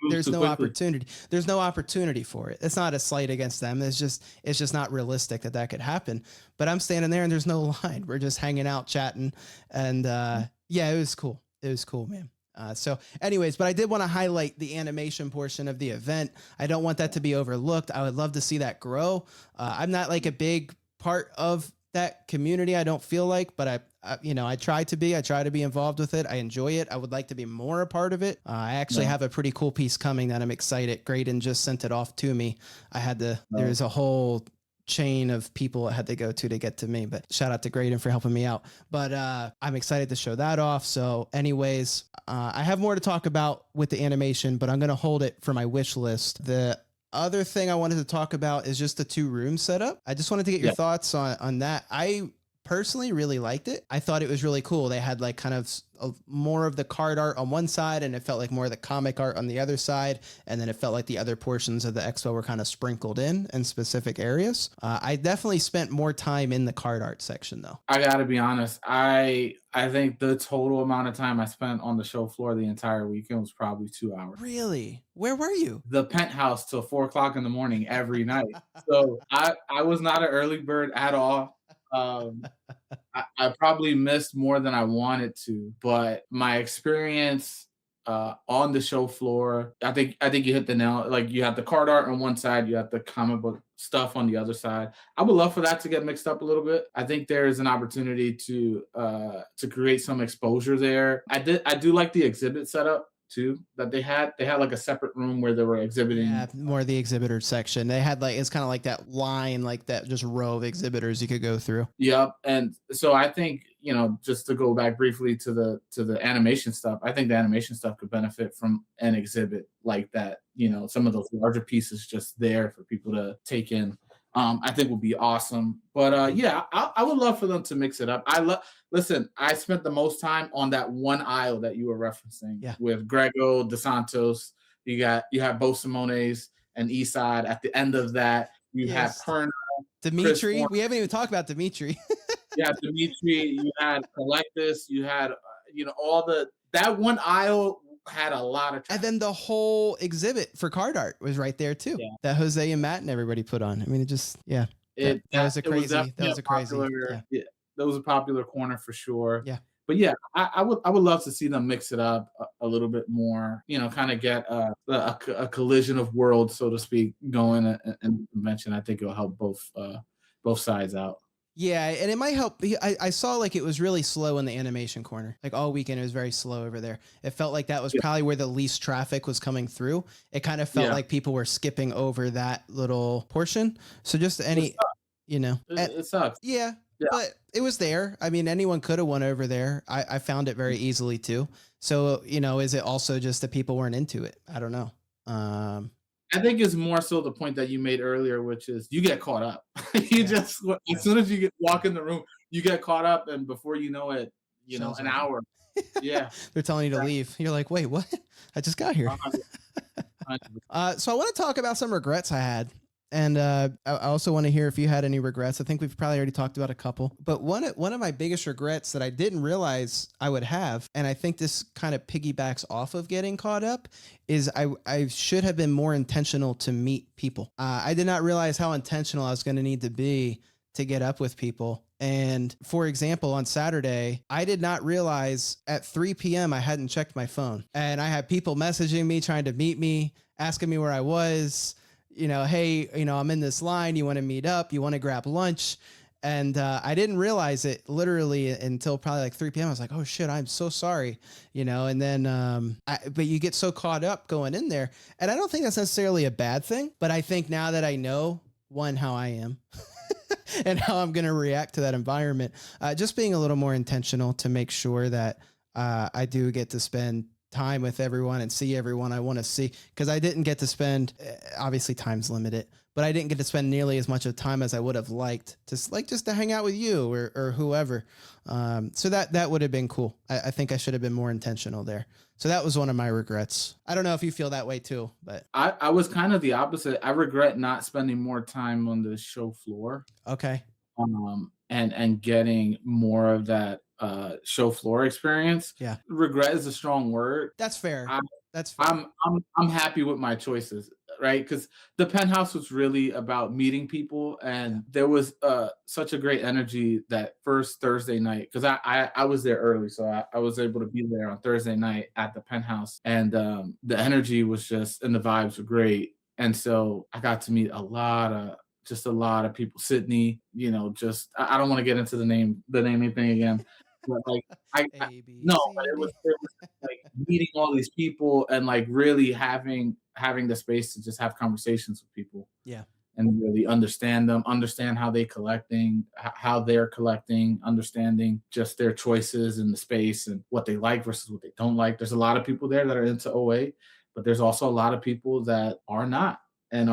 there's no opportunity. There's no opportunity for it. It's not a slight against them. It's just not realistic that could happen. But I'm standing there and there's no line. We're just hanging out, chatting. And yeah, it was cool. It was cool, man. So anyways, but I did want to highlight the animation portion of the event. I don't want that to be overlooked. I would love to see that grow. I'm not like a big part of that community, I don't feel like, but I try to be involved with it. I enjoy it. I would like to be more a part of it. I actually have a pretty cool piece coming that I'm excited. Graydon just sent it off to me. There's a whole chain of people I had to go to get to me, but shout out to Graydon for helping me out. But I'm excited to show that off. So anyways, I have more to talk about with the animation, but I'm going to hold it for my wish list. The other thing I wanted to talk about is just the 2-room setup. I just wanted to get your thoughts on that. I personally really liked it. I thought it was really cool. They had like kind of more of the card art on one side, and it felt like more of the comic art on the other side. And then it felt like the other portions of the expo were kind of sprinkled in specific areas. I definitely spent more time in the card art section though. I gotta be honest. I think the total amount of time I spent on the show floor the entire weekend was probably 2 hours. Really? Where were you? The penthouse till 4 o'clock in the morning every night. So I was not an early bird at all. I probably missed more than I wanted to, but my experience on the show floor, I think you hit the nail. Like you have the card art on one side, you have the comic book stuff on the other side. I would love for that to get mixed up a little bit. I think there is an opportunity to create some exposure there. I do like the exhibit setup too that they had like a separate room where they were exhibiting. Yeah, more the exhibitor section. They had like, it's kind of like that line, like that just row of exhibitors you could go through. Yep. And so I think, just to go back briefly to the animation stuff, I think the animation stuff could benefit from an exhibit like that. Some of those larger pieces just there for people to take in. I think would be awesome. But yeah, I would love for them to mix it up. Listen, I spent the most time on that one aisle that you were referencing with Grego, DeSantos. You have Bo Simone's and Eastside. At the end of that, you have Perna. Dimitri. We haven't even talked about Dimitri. Yeah, Dimitri. You had Collectus. You had, that one aisle had a lot of. And then the whole exhibit for card art was right there too. Yeah. That Jose and Matt and everybody put on. I mean, that was a crazy. That was a popular corner for sure. Yeah. But yeah, I would love to see them mix it up a little bit more, kind of get a collision of worlds, so to speak, going in the convention. I think it'll help both sides out. Yeah, and it might help. I saw like it was really slow in the animation corner. Like all weekend, it was very slow over there. It felt like that was probably where the least traffic was coming through. It kind of felt like people were skipping over that little portion. So just it sucks. Yeah, but it was there. I mean, anyone could have went over there. I found it very easily too. So, is it also just that people weren't into it? I don't know. I think it's more so the point that you made earlier, which is you get caught up. Just, as soon as you walk in the room, you get caught up, and before you know it, an hour. Yeah. They're telling you to leave. You're like, wait, what? I just got here. So I want to talk about some regrets I had. And I also want to hear if you had any regrets. I think we've probably already talked about a couple. But one of my biggest regrets that I didn't realize I would have, and I think this kind of piggybacks off of getting caught up, is I should have been more intentional to meet people. I did not realize how intentional I was going to need to be to get up with people. And for example, on Saturday, I did not realize at 3 p.m. I hadn't checked my phone. And I had people messaging me, trying to meet me, asking me where I was, hey, I'm in this line. You want to meet up? You want to grab lunch? And I didn't realize it literally until probably like 3 p.m. I was like, oh shit, I'm so sorry, and then, but you get so caught up going in there. And I don't think that's necessarily a bad thing, but I think now that I know, one, how I am and how I'm going to react to that environment, just being a little more intentional to make sure that I do get to spend time with everyone and see everyone I want to see. Because I didn't get to spend, obviously time's limited, but I didn't get to spend nearly as much of time as I would have liked just to hang out with you or whoever. So that would have been cool. I think I should have been more intentional there. So that was one of my regrets. I don't know if you feel that way too, but I was kind of the opposite. I regret not spending more time on the show floor. Okay. And getting more of that show floor experience. Yeah. Regret is a strong word. That's fair. That's fair. I'm happy with my choices, right? Because the penthouse was really about meeting people, and there was such a great energy that first Thursday night, because I was there early, so I was able to be there on Thursday night at the penthouse, and the energy was and the vibes were great, and so I got to meet a lot of people. Sydney, I don't want to get into the naming thing again, but like but it was like meeting all these people and like really having the space to just have conversations with people. Yeah. And really understand them, understand how they're collecting, understanding just their choices in the space and what they like versus what they don't like. There's a lot of people there that are into OA, but there's also a lot of people that are not and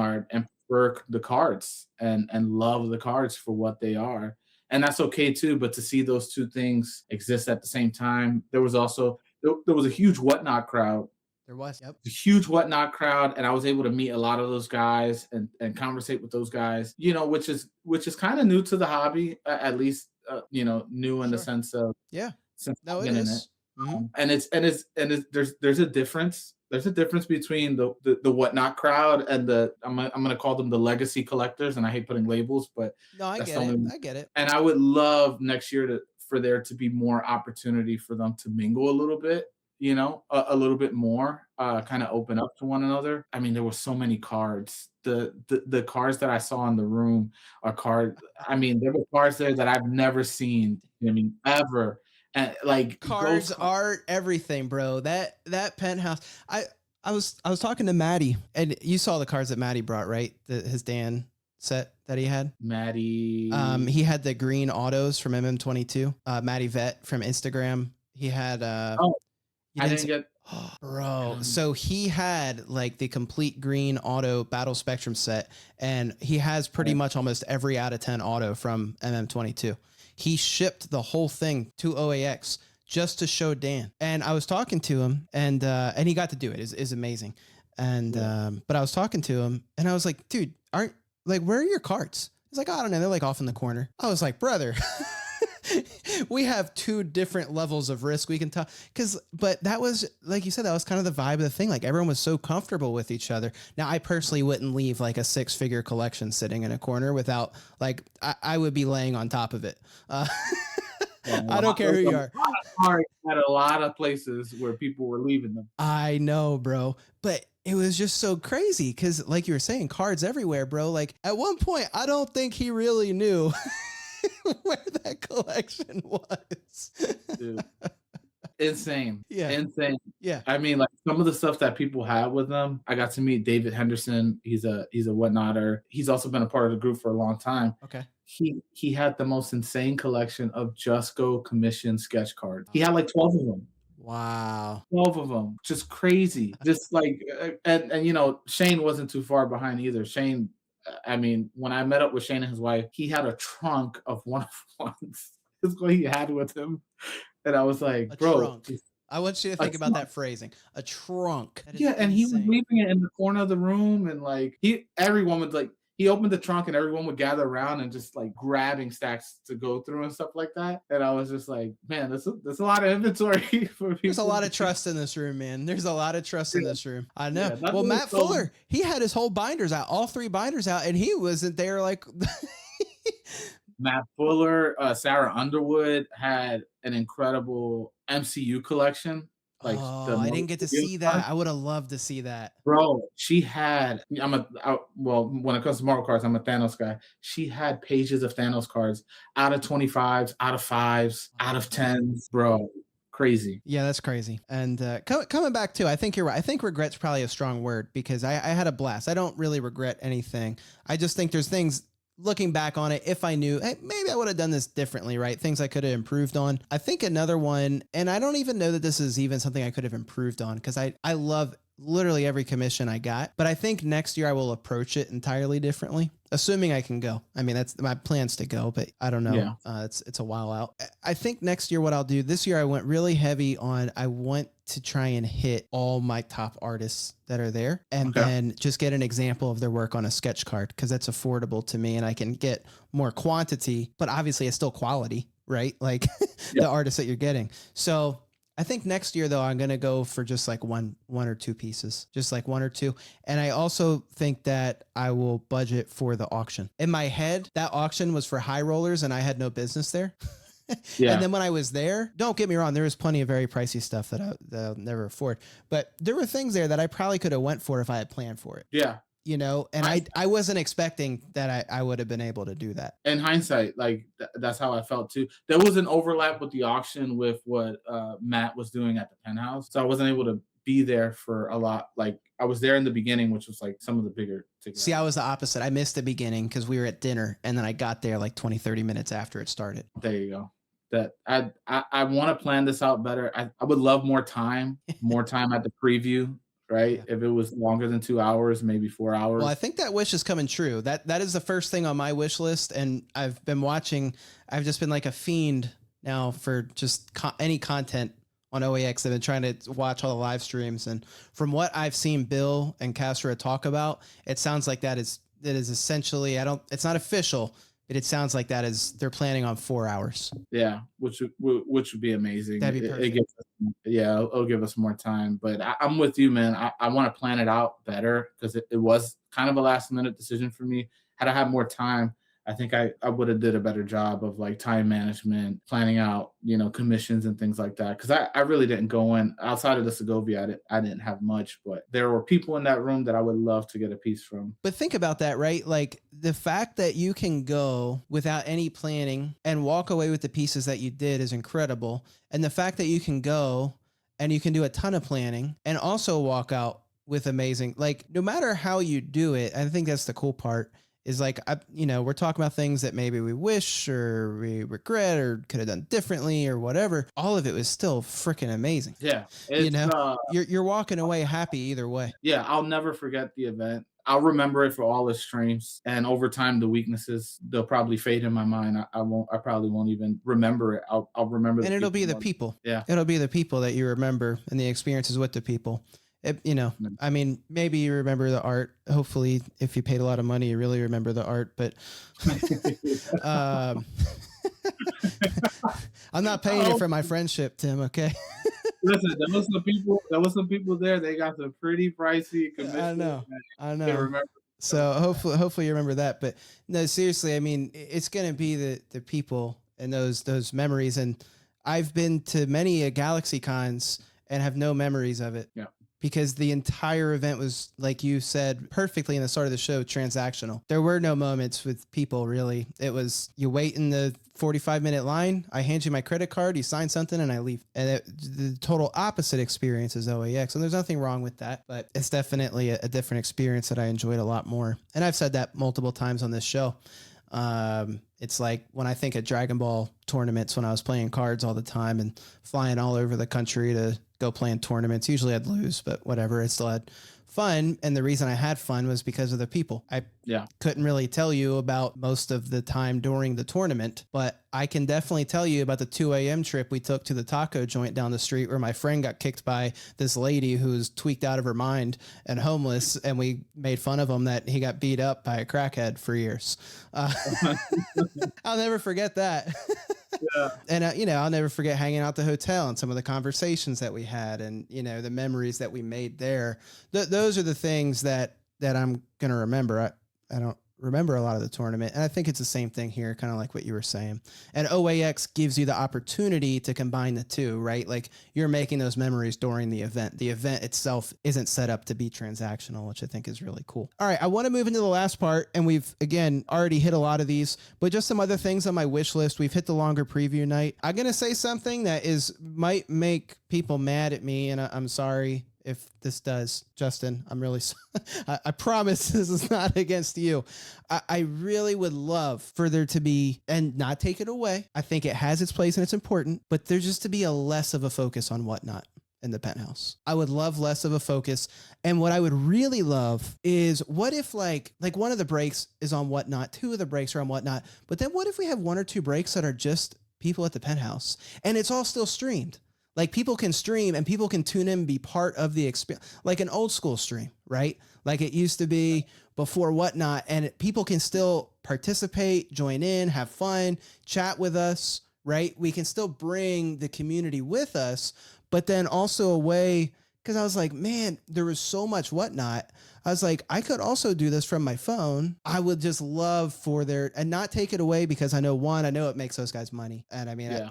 prefer the cards and love the cards for what they are. And that's okay too, but to see those two things exist at the same time. There was a huge Whatnot crowd. There was, yep. A huge Whatnot crowd, and I was able to meet a lot of those guys and conversate with those guys, which is kind of new to the hobby, at least, new in the sense of, since I've been in it. Mm-hmm. And there's a difference. There's a difference between the Whatnot crowd and I'm gonna call them the legacy collectors, and I hate putting labels, but no, I get it. And I would love next year for there to be more opportunity for them to mingle a little bit, a little bit more, kind of open up to one another. I mean, there were so many cards. The cards that I saw in the room there were cards there that I've never seen, ever. And like cards, art, everything, bro. That penthouse. I was talking to Maddie, and you saw the cards that Maddie brought, right? His Dan set that he had. Maddie. He had the green autos from MM22. Maddie Vet from Instagram. He had. I didn't get. Bro, so he had like the complete green auto battle spectrum set, and he has pretty much almost every out of 10 auto from MM22. He shipped the whole thing to OAX just to show Dan. And I was talking to him, and he got to do it. It's amazing. And but I was talking to him, and I was like, dude, where are your cards? He's like, I don't know. They're like off in the corner. I was like, brother, we have two different levels of risk we can talk. But that was, like you said, that was kind of the vibe of the thing. Like everyone was so comfortable with each other. Now, I personally wouldn't leave like a 6-figure collection sitting in a corner without, like, I would be laying on top of it. I don't care who you are. At a lot of places where people were leaving them. I know, bro. But it was just so crazy because, like you were saying, cards everywhere, bro. Like at one point, I don't think he really knew where that collection was. Dude. Insane. Yeah. Insane. Yeah. I mean, like some of the stuff that people have with them. I got to meet David Henderson. He's a Whatnotter. He's also been a part of the group for a long time. Okay. He had the most insane collection of Just Go commissioned sketch cards. He had like 12 of them. Wow. 12 of them. Just crazy. Just like, and Shane wasn't too far behind either. Shane, I mean, when I met up with Shane and his wife, he had a trunk of one of ones. That's what he had with him. And I was like, bro. I want you to think about that phrasing. A trunk. Yeah, and he was leaving it in the corner of the room. And like, everyone was like, he opened the trunk and everyone would gather around and just like grabbing stacks to go through and stuff like that. And I was just like, man, there's a lot of inventory for people. There's a lot of trust in this room, man. There's a lot of trust in this room. I know. Yeah, well, Matt Fuller, he had his whole binders out, all 3 binders out, and he wasn't there like. Matt Fuller, Sarah Underwood had an incredible MCU collection. Like, I didn't get to see that. I would have loved to see that. Bro, she had, well, when it comes to Marvel cards, I'm a Thanos guy. She had pages of Thanos cards out of 25s, out of 5s, out of 10s, bro. Crazy. Yeah, that's crazy. And coming back to, I think you're right. I think regret's probably a strong word because I had a blast. I don't really regret anything. I just think there's things, looking back on it, if I knew, hey, maybe I would have done this differently, right? Things I could have improved on. I think another one, and I don't even know that this is even something I could have improved on because I love literally every commission I got, but I think next year I will approach it entirely differently, assuming I can go. I mean, that's my plans to go, but I don't know. Yeah. It's a while out. I think next year what I'll do, this year I went really heavy on, I want to try and hit all my top artists that are there and then just get an example of their work on a sketch card because that's affordable to me and I can get more quantity, but obviously it's still quality, right? Like the artists that you're getting. So I think next year though, I'm going to go for just like one or two pieces, just like 1 or 2. And I also think that I will budget for the auction. In my head, that auction was for high rollers and I had no business there. Yeah. And then when I was there, don't get me wrong, there was plenty of very pricey stuff that I'll never afford, but there were things there that I probably could have went for if I had planned for it. Yeah. You know, and I wasn't expecting that I would have been able to do that. In hindsight, like that's how I felt too. There was an overlap with the auction with what Matt was doing at the Penthouse. So I wasn't able to be there for a lot. Like I was there in the beginning, which was like some of the bigger tickets. See, I was the opposite. I missed the beginning because we were at dinner and then I got there like 20, 30 minutes after it started. There you go. That I want to plan this out better. I would love more time at the preview, right? Yeah. If it was longer than 2 hours, maybe 4 hours. Well, I think that wish is coming true. That is the first thing on my wish list. And I've been watching, I've just been like a fiend now for just any content on OAX. I've been trying to watch all the live streams. And from what I've seen Bill and Castro talk about, it sounds like that is essentially, it's not official, but it sounds like they're planning on 4 hours. Yeah, which would be amazing. That'd be perfect. It'll give us more time. But I'm with you, man. I want to plan it out better because it was kind of a last minute decision for me. Had I had more time, I think I would have did a better job of like time management, planning out, commissions and things like that. Because I really didn't go in outside of the Segovia. I didn't have much, but there were people in that room that I would love to get a piece from. But think about that, right? Like the fact that you can go without any planning and walk away with the pieces that you did is incredible. And the fact that you can go and you can do a ton of planning and also walk out with amazing, like no matter how you do it, I think that's the cool part. Is like, we're talking about things that maybe we wish or we regret or could have done differently or whatever. All of it was still freaking amazing. Yeah. You're walking away happy either way. Yeah. I'll never forget the event. I'll remember it for all its strengths, and over time, the weaknesses, they'll probably fade in my mind. I probably won't even remember it. I'll remember. And it'll be the people. Yeah. It'll be the people that you remember and the experiences with the people. I mean, maybe you remember the art. Hopefully, if you paid a lot of money, you really remember the art. But I'm not paying you for my friendship, Tim. Okay. Listen, there was some people there. They got some pretty pricey commissions. I know. So hopefully you remember that. But no, seriously, I mean, it's gonna be the people and those memories. And I've been to many Galaxy Cons and have no memories of it. Yeah. Because the entire event was, like you said perfectly in the start of the show, transactional. There were no moments with people, really. It was, you wait in the 45-minute line, I hand you my credit card, you sign something, and I leave. And the total opposite experience is OAX. And there's nothing wrong with that, but it's definitely a different experience that I enjoyed a lot more. And I've said that multiple times on this show. It's like when I think of Dragon Ball tournaments when I was playing cards all the time and flying all over the country to go play in tournaments. Usually I'd lose, but whatever. I still had fun. And the reason I had fun was because of the people. I couldn't really tell you about most of the time during the tournament, but I can definitely tell you about the 2 a.m. trip we took to the taco joint down the street where my friend got kicked by this lady who's tweaked out of her mind and homeless. And we made fun of him that he got beat up by a crackhead for years. I'll never forget that. Yeah. And, you know, I'll never forget hanging out at the hotel and some of the conversations that we had and, you know, the memories that we made there. Those are the things that I'm going to remember. I don't remember a lot of the tournament. And I think it's the same thing here, kind of like what you were saying. And OAX gives you the opportunity to combine the two, right? Like you're making those memories during the event. The event itself isn't set up to be transactional, which I think is really cool. All right, I want to move into the last part, and we've, again, already hit a lot of these, but just some other things on my wish list. We've hit the longer preview night. I'm going to say something that might make people mad at me, and I'm sorry if this does, Justin. I'm really I promise this is not against you. I really would love for there to be, and not take it away, I think it has its place and it's important, but there's just to be a less of a focus on Whatnot in the penthouse. I would love less of a focus. And what I would really love is, what if like one of the breaks is on Whatnot, 2 of the breaks are on Whatnot, but then what if we have 1 or 2 breaks that are just people at the penthouse and it's all still streamed? Like people can stream and people can tune in and be part of the experience, like an old school stream, right? Like it used to be before Whatnot, and people can still participate, join in, have fun, chat with us, right? We can still bring the community with us, but then also a way, because I was like, man, there was so much Whatnot. I was like, I could also do this from my phone. I would just love for there, and not take it away, because I know it makes those guys money. And I mean,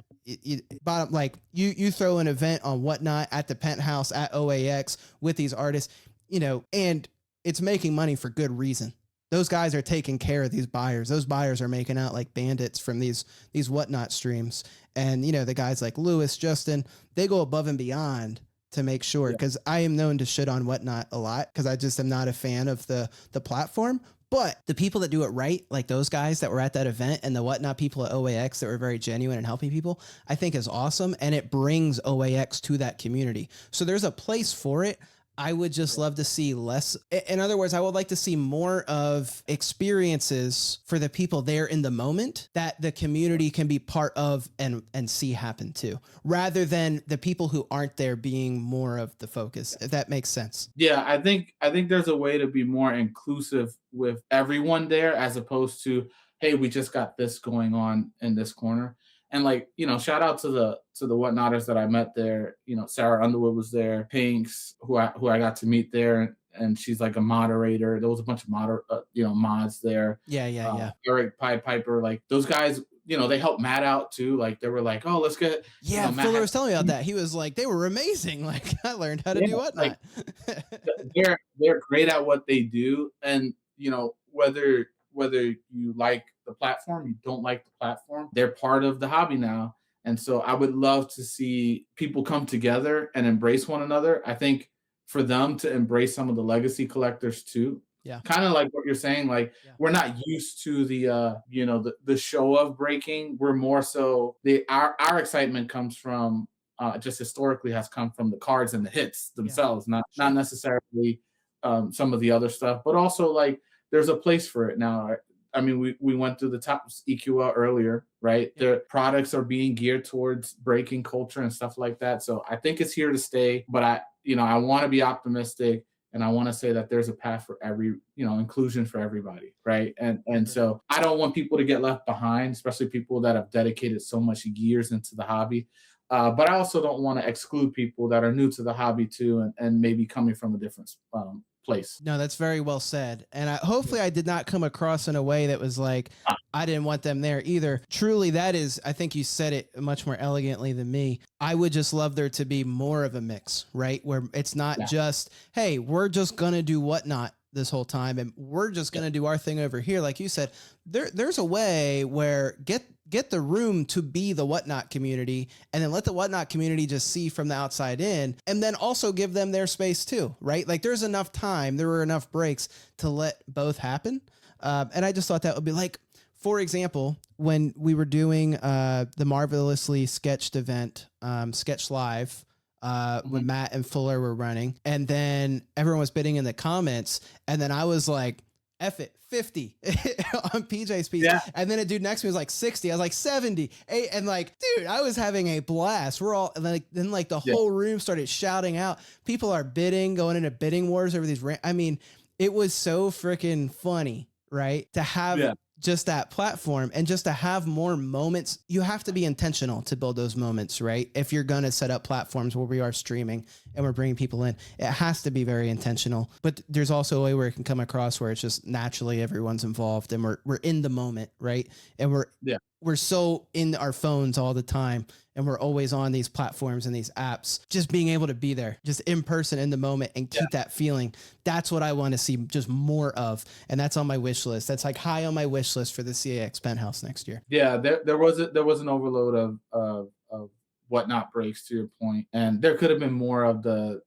bottom, like you throw an event on Whatnot at the penthouse at OAX with these artists, you know, and it's making money for good reason. Those guys are taking care of these buyers. Those buyers are making out like bandits from these Whatnot streams. And, you know, the guys like Lewis, Justin, they go above and beyond to make sure, because I am known to shit on Whatnot a lot because I just am not a fan of the platform. But the people that do it right, like those guys that were at that event and the Whatnot people at OAX that were very genuine and helping people, I think is awesome. And it brings OAX to that community. So there's a place for it. I would just love to see less. In other words, I would like to see more of experiences for the people there in the moment that the community can be part of and see happen too, rather than the people who aren't there being more of the focus, if that makes sense. Yeah, I think there's a way to be more inclusive with everyone there, as opposed to, hey, we just got this going on in this corner. And like, you know, shout out to the Whatnotters that I met there. You know, Sarah Underwood was there, Pinks, who I got to meet there, and she's like a moderator. There was a bunch of mods there. Yeah. Eric Piper, like those guys, you know, they helped Matt out too. Like they were like, oh, let's get. Yeah, Fuller was telling me about that. He was like, they were amazing. Like I learned how to do Whatnot. Like, they're great at what they do, and you know, whether you like the platform, you don't like the platform, they're part of the hobby now. And so I would love to see people come together and embrace one another. I think for them to embrace some of the legacy collectors too. Yeah. Kind of like what you're saying, like we're not used to the show of breaking. We're more so our excitement comes from just historically has come from the cards and the hits themselves, not necessarily some of the other stuff, but also like there's a place for it now. I mean, we went through the top EQL earlier, right? Yeah. The products are being geared towards breaking culture and stuff like that. So I think it's here to stay, but I want to be optimistic, and I want to say that there's a path for inclusion for everybody, right? And so I don't want people to get left behind, especially people that have dedicated so much years into the hobby. But I also don't want to exclude people that are new to the hobby too, and maybe coming from a different place. No, that's very well said. And hopefully I did not come across in a way that was like, I didn't want them there either. Truly, that is, I think you said it much more elegantly than me. I would just love there to be more of a mix, right? Where it's not just, hey, we're just going to do Whatnot this whole time, and we're just going to do our thing over here. Like you said, there's a way where get the room to be the Whatnot community, and then let the Whatnot community just see from the outside in, and then also give them their space too, right? Like there's enough time, there were enough breaks to let both happen. And I just thought that would be like, for example, when we were doing the Marvelously Sketched event, Sketch Live, when Matt and Fuller were running, and then everyone was bidding in the comments, and then I was like, F it, 50 on PJ's piece. Yeah. And then a dude next to me was like 60. I was like 70. And like, dude, I was having a blast. We're all, and then the whole room started shouting out. People are bidding, going into bidding wars over these. I mean, it was so freaking funny, right? To have just that platform and just to have more moments. You have to be intentional to build those moments, right? If you're going to set up platforms where we are streaming and we're bringing people in, it has to be very intentional. But there's also a way where it can come across where it's just naturally everyone's involved and we're in the moment, right? And we're so in our phones all the time, and we're always on these platforms and these apps. Just being able to be there, just in person in the moment, and keep that feeling. That's what I want to see just more of, and that's on my wish list. That's like high on my wish list for the CAX penthouse next year. Yeah, there was an overload of whatnot breaks, to your point, and there could have been more of the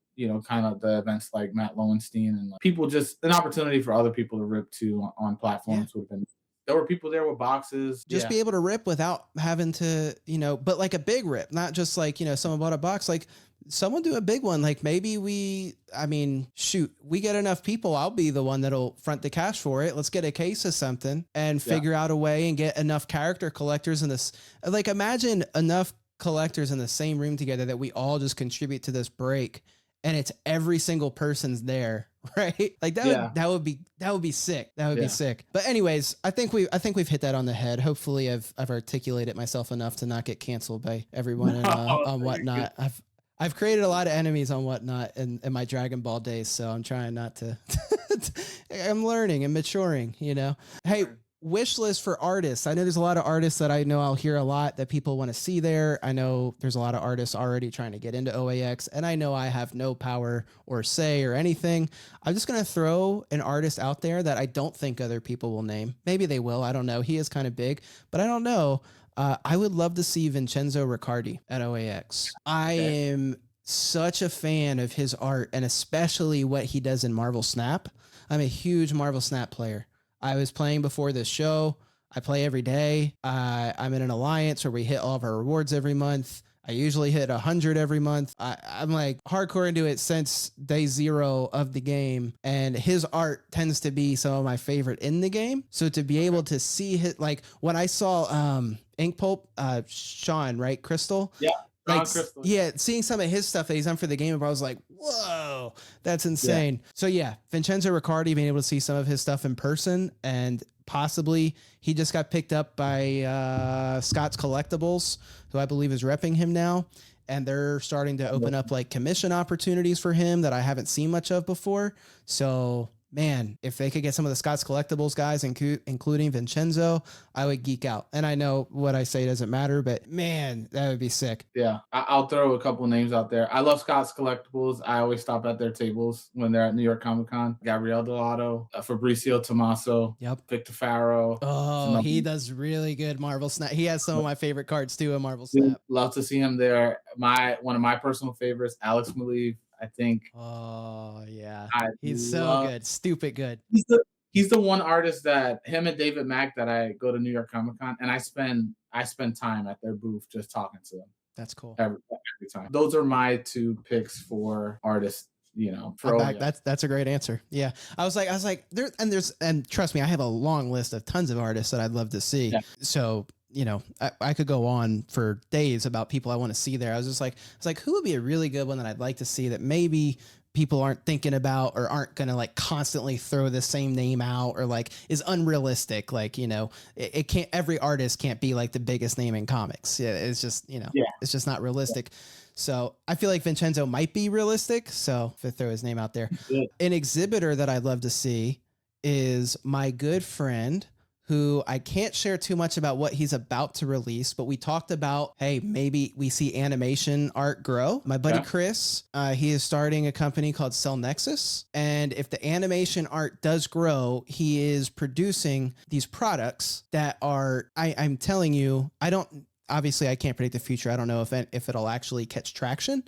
kind of the events like Matt Lowenstein and like people, just an opportunity for other people to rip to on platforms would have been. There were people there with boxes. Just be able to rip without having to, but like a big rip, not just like, someone bought a box, like someone do a big one. Like maybe we get enough people. I'll be the one that'll front the cash for it. Let's get a case of something and figure out a way and get enough character collectors in this. Like imagine enough collectors in the same room together that we all just contribute to this break, and it's every single person's there. Right. Like that would be sick. That would be sick. But anyways, I think we've hit that on the head. Hopefully I've articulated myself enough to not get canceled by everyone on Whatnot. I've created a lot of enemies on Whatnot in my Dragon Ball days. So I'm trying not to, I'm learning and maturing, Hey, wish list for artists. I know there's a lot of artists that I know I'll hear a lot that people want to see there. I know there's a lot of artists already trying to get into OAX, and I know I have no power or say or anything. I'm just going to throw an artist out there that I don't think other people will name. Maybe they will. I don't know. He is kind of big, but I don't know. I would love to see Vincenzo Riccardi at OAX. I am such a fan of his art, and especially what he does in Marvel Snap. I'm a huge Marvel Snap player. I was playing before this show. I play every day. I'm in an alliance where we hit all of our rewards every month. I usually hit 100 every month. I'm like hardcore into it since day 0 of the game. And his art tends to be some of my favorite in the game. So to be able to see his, like when I saw Ink Pulp, Sean, right? Crystal. Yeah. Like, seeing some of his stuff that he's done for the game, I was like, whoa, that's insane. So Vincenzo Riccardi, being able to see some of his stuff in person, and possibly he just got picked up by Scott's Collectibles, who I believe is repping him now. And they're starting to open up like commission opportunities for him that I haven't seen much of before. So man, if they could get some of the Scott's Collectibles guys, including Vincenzo, I would geek out. And I know what I say doesn't matter, but man, that would be sick. Yeah, I'll throw a couple names out there. I love Scott's Collectibles. I always stop at their tables when they're at New York Comic Con. Gabriel Delato, Fabrizio Tomaso, Victor Faro. Oh, he does really good Marvel Snap. He has some of my favorite cards too in Marvel Snap. Love to see him there. One of my personal favorites, Alex Maleev. I think. Oh yeah, he's so good, stupid good. He's the one artist that him and David Mack that I go to New York Comic Con and I spend time at their booth just talking to them. That's cool. Every time. Those are my 2 picks for artists. That's a great answer. Yeah, I was like, and trust me, I have a long list of tons of artists that I'd love to see. Yeah. So. I could go on for days about people I want to see there. I was like, who would be a really good one that I'd like to see that maybe people aren't thinking about or aren't going to like constantly throw the same name out or like is unrealistic. Like, it can't, every artist can't be like the biggest name in comics. Yeah. It's just, it's just not realistic. So I feel like Vincenzo might be realistic. So if I throw his name out there, an exhibitor that I'd love to see is my good friend, who I can't share too much about what he's about to release, but we talked about, hey, maybe we see animation art grow. My buddy Chris, he is starting a company called Cell Nexus. And if the animation art does grow, he is producing these products that are, I'm telling you, obviously I can't predict the future. I don't know if it'll actually catch traction,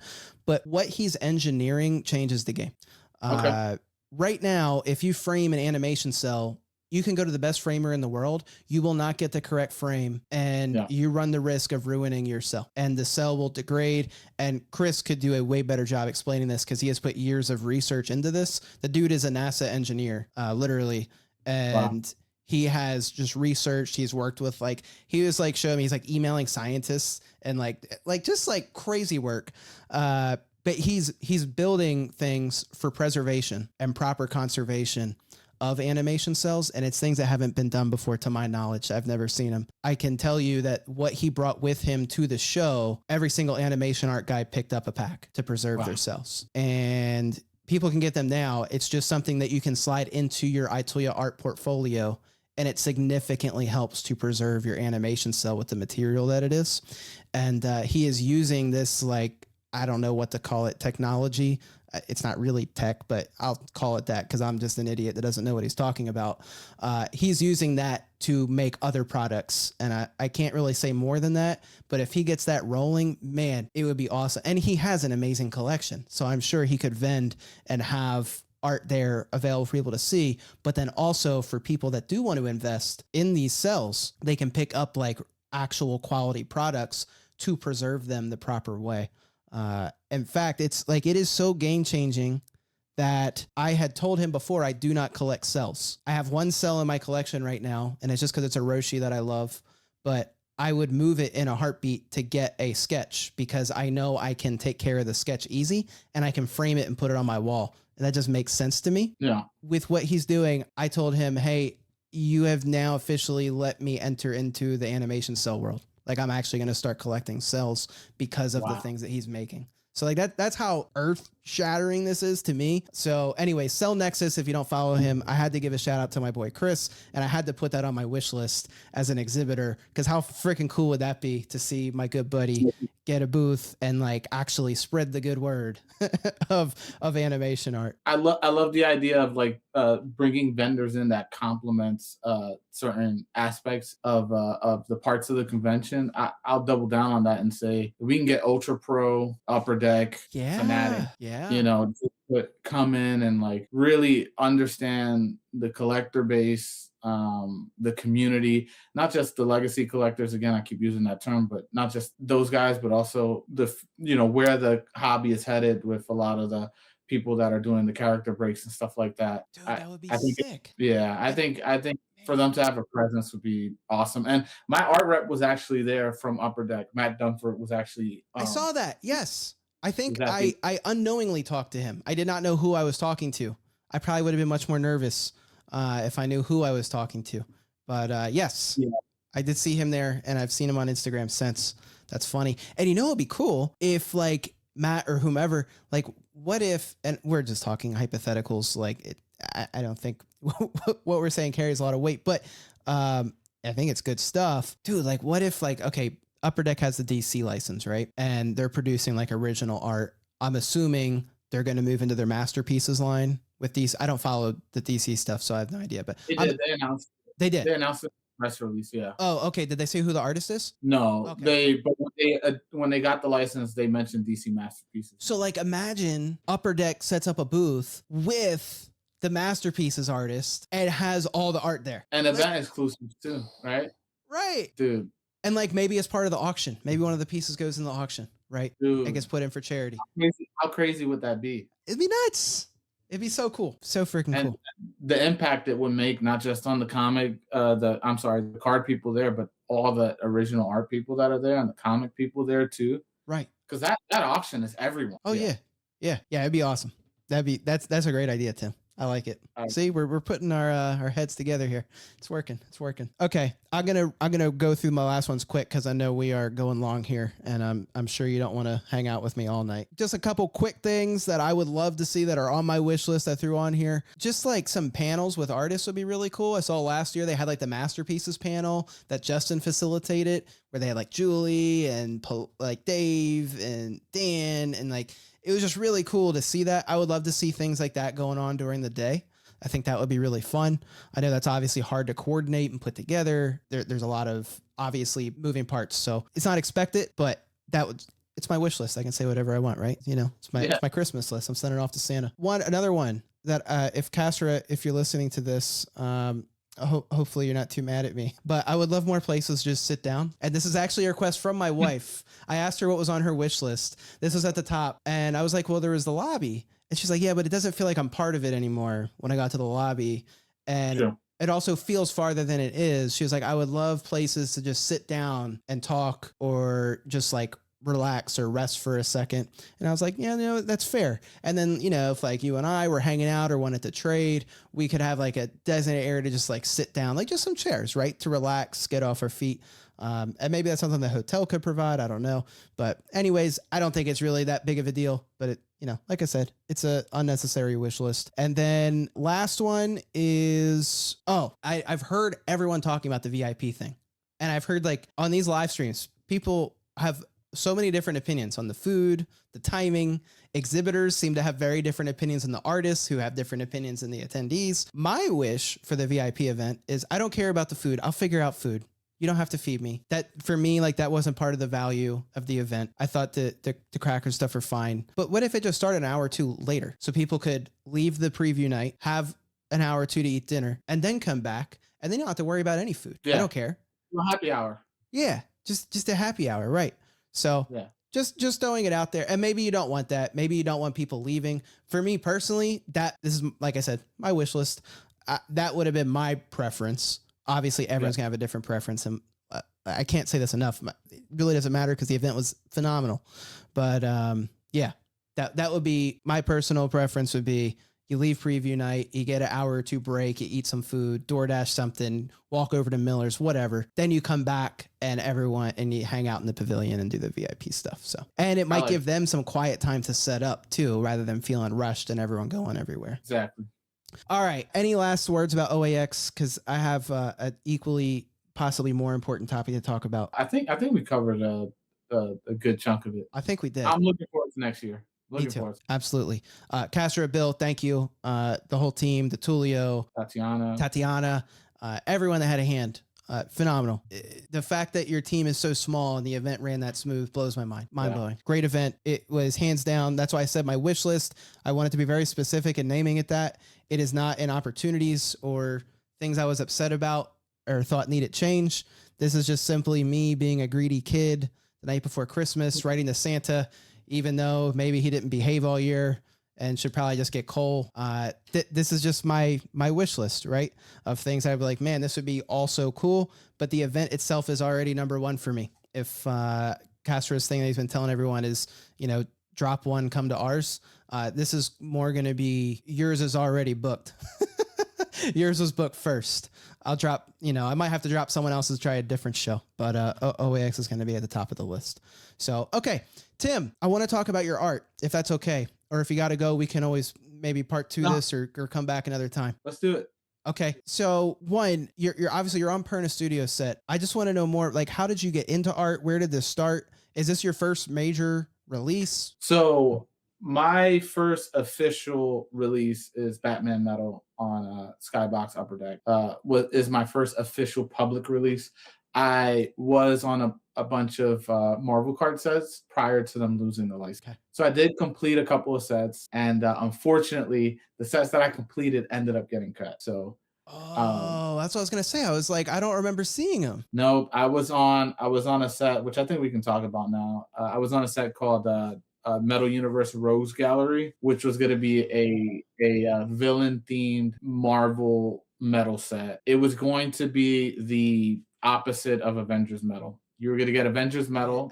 but what he's engineering changes the game. Right now, if you frame an animation cell, You can go to the best framer in the world. You will not get the correct frame, and you run the risk of ruining your cell, and the cell will degrade. And Chris could do a way better job explaining this because he has put years of research into this. The dude is a NASA engineer, literally. And he has just researched. He's worked with he was showing me, he's emailing scientists and just crazy work. But he's building things for preservation and proper conservation of animation cells. And it's things that haven't been done before, to my knowledge. I've never seen them. I can tell you that what he brought with him to the show, every single animation art guy picked up a pack to preserve their cells. And people can get them now. It's just something that you can slide into your Itoya art portfolio, and it significantly helps to preserve your animation cell with the material that it is. And he is using this, I don't know what to call it, technology. It's not really tech, but I'll call it that because I'm just an idiot that doesn't know what he's talking about. He's using that to make other products. And I can't really say more than that, but if he gets that rolling, man, it would be awesome. And he has an amazing collection. So I'm sure he could vend and have art there available for people to see. But then also for people that do want to invest in these cells, they can pick up actual quality products to preserve them the proper way. In fact, it's it is so game changing that I had told him before, I do not collect cells. I have one cell in my collection right now, and it's just because it's a Roshi that I love, but I would move it in a heartbeat to get a sketch because I know I can take care of the sketch easy and I can frame it and put it on my wall. And that just makes sense to me. Yeah. With what he's doing, I told him, hey, you have now officially let me enter into the animation cell world. I'm actually going to start collecting cells because of the things that he's making. So that's how earth shattering this is to me. So anyway, Cell Nexus, if you don't follow him, I had to give a shout out to my boy Chris, and I had to put that on my wish list as an exhibitor because how freaking cool would that be to see my good buddy get a booth and actually spread the good word of animation art. I love the idea of bringing vendors in that complements certain aspects of the parts of the convention. I'll double down on that and say we can get Ultra Pro, Upper Deck, Fanatic, come in and really understand the collector base, the community, not just the legacy collectors. Again, I keep using that term, but not just those guys, but also where the hobby is headed with a lot of the people that are doing the character breaks and stuff like that. Dude, that would be sick. I think for them to have a presence would be awesome. And my art rep was actually there from Upper Deck. Matt Dunford was actually. I saw that. Yes. I think I unknowingly talked to him. I did not know who I was talking to. I probably would have been much more nervous if I knew who I was talking to. But yes, I did see him there, and I've seen him on Instagram since. That's funny. And it'd be cool if Matt or whomever, what if, and we're just talking hypotheticals, I don't think what we're saying carries a lot of weight, but I think it's good stuff. Dude, what if okay, Upper Deck has the DC license, right? And they're producing original art. I'm assuming they're going to move into their masterpieces line with these. I don't follow the DC stuff, so I have no idea. But they announced. They did. They announced it in the press release. Yeah. Oh, okay. Did they say who the artist is? No. Okay. But when they got the license, they mentioned DC masterpieces. So imagine Upper Deck sets up a booth with the masterpieces artist and has all the art there. And event exclusive too, right? Right. Dude. And maybe as part of the auction, maybe one of the pieces goes in the auction, right? Dude, it gets put in for charity. How crazy would that be? It'd be nuts. It'd be so cool. So freaking cool. The impact it would make, not just on the the card people there, but all the original art people that are there and the comic people there too. Right. Because that auction is everyone. Oh yeah. It'd be awesome. That's a great idea, Tim. I like it. See, we're putting our heads together here. It's working. Okay, I'm gonna go through my last ones quick because I know we are going long here, and I'm sure you don't want to hang out with me all night. Just a couple quick things that I would love to see that are on my wish list I threw on here. Just some panels with artists would be really cool. I saw last year they had the masterpieces panel that Justin facilitated, where they had Julie and Dave and Dan and it was just really cool to see that. I would love to see things like that going on during the day. I think that would be really fun. I know that's obviously hard to coordinate and put together. There's a lot of obviously moving parts, so it's not expected, but it's my wish list. I can say whatever I want, right? It's my Christmas list. I'm sending it off to Santa. Another one that if Castra, if you're listening to this, Hopefully you're not too mad at me, but I would love more places to just sit down. And this is actually a request from my wife. I asked her what was on her wish list. This was at the top. And I was like, well, there was the lobby. And she's like, yeah, but it doesn't feel like I'm part of it anymore when I got to the lobby. And Sure. it also feels farther than it is. She was like, I would love places to just sit down and talk or just like relax or rest for a second. And I was like, yeah, that's fair. And then, if like you and I were hanging out or wanted to trade, we could have like a designated area to just like sit down, like just some chairs, right? To relax, get off our feet. And maybe that's something the hotel could provide. I don't know. But anyways, I don't think it's really that big of a deal, but it, like I said, it's a unnecessary wish list. And then last one is, I've heard everyone talking about the VIP thing. And I've heard like on these live streams, people have so many different opinions on the food, the timing. Exhibitors seem to have very different opinions than the artists, who have different opinions than the attendees. My wish for the VIP event is I don't care about the food. I'll figure out food. You don't have to feed me. That for me, like that wasn't part of the value of the event. I thought the crackers stuff are fine. But what if it just started an hour or two later so people could leave the preview night, have an hour or two to eat dinner, and then come back, and then you don't have to worry about any food. Yeah. I don't care. A happy hour. Yeah, just a happy hour, right? So yeah. Just throwing it out there. And maybe you don't want that. Maybe you don't want people leaving. For me personally, this is, like I said, my wish list. That would have been my preference. Obviously, everyone's gonna have a different preference, and I can't say this enough. It really doesn't matter because the event was phenomenal. But yeah, that would be my personal preference. Would be you leave preview night, you get an hour or two break, you eat some food, DoorDash something, walk over to Miller's, whatever. Then you come back and you hang out in the pavilion and do the VIP stuff. So, and it might give them some quiet time to set up too, rather than feeling rushed and everyone going everywhere. Exactly. All right. Any last words about OAX? Because I have an equally, possibly more important topic to talk about. I think we covered a good chunk of it. I think we did. I'm looking forward to next year. Me too. Absolutely. Castro, Bill, thank you. The whole team, the Tulio, Tatiana, everyone that had a hand. Phenomenal. The fact that your team is so small and the event ran that smooth blows my mind. Mind blowing. Great event. It was hands down. That's why I said my wish list. I wanted to be very specific in naming it that. It is not in opportunities or things I was upset about or thought needed change. This is just simply me being a greedy kid the night before Christmas, writing to Santa, even though maybe he didn't behave all year and should probably just get coal. This is just my wish list, right? Of things I'd be like, man, this would be also cool. But the event itself is already number one for me. If Castro's thing that he's been telling everyone is, drop one, come to ours. This is more going to be, yours is already booked. Yours was booked first. I'll drop, I might have to drop someone else's, try a different show, but OAX is going to be at the top of the list. So, okay, Tim, I want to talk about your art, if that's okay. Or if you got to go, we can always maybe part two this or come back another time. Let's do it. Okay. So one, you're obviously you're on Perna Studio set. I just want to know more, like, how did you get into art? Where did this start? Is this your first major release? So my first official release is Batman Metal on Skybox Upper Deck. Is my first official public release. I was on a bunch of Marvel card sets prior to them losing the license. Okay. So I did complete a couple of sets, and unfortunately, the sets that I completed ended up getting cut. So, that's what I was gonna say. I was like, I don't remember seeing them. No, I was on a set, which I think we can talk about now. I was on a set called Metal Universe Rose Gallery, which was going to be a villain themed Marvel metal set. It was going to be the opposite of Avengers Metal. You were going to get Avengers Metal,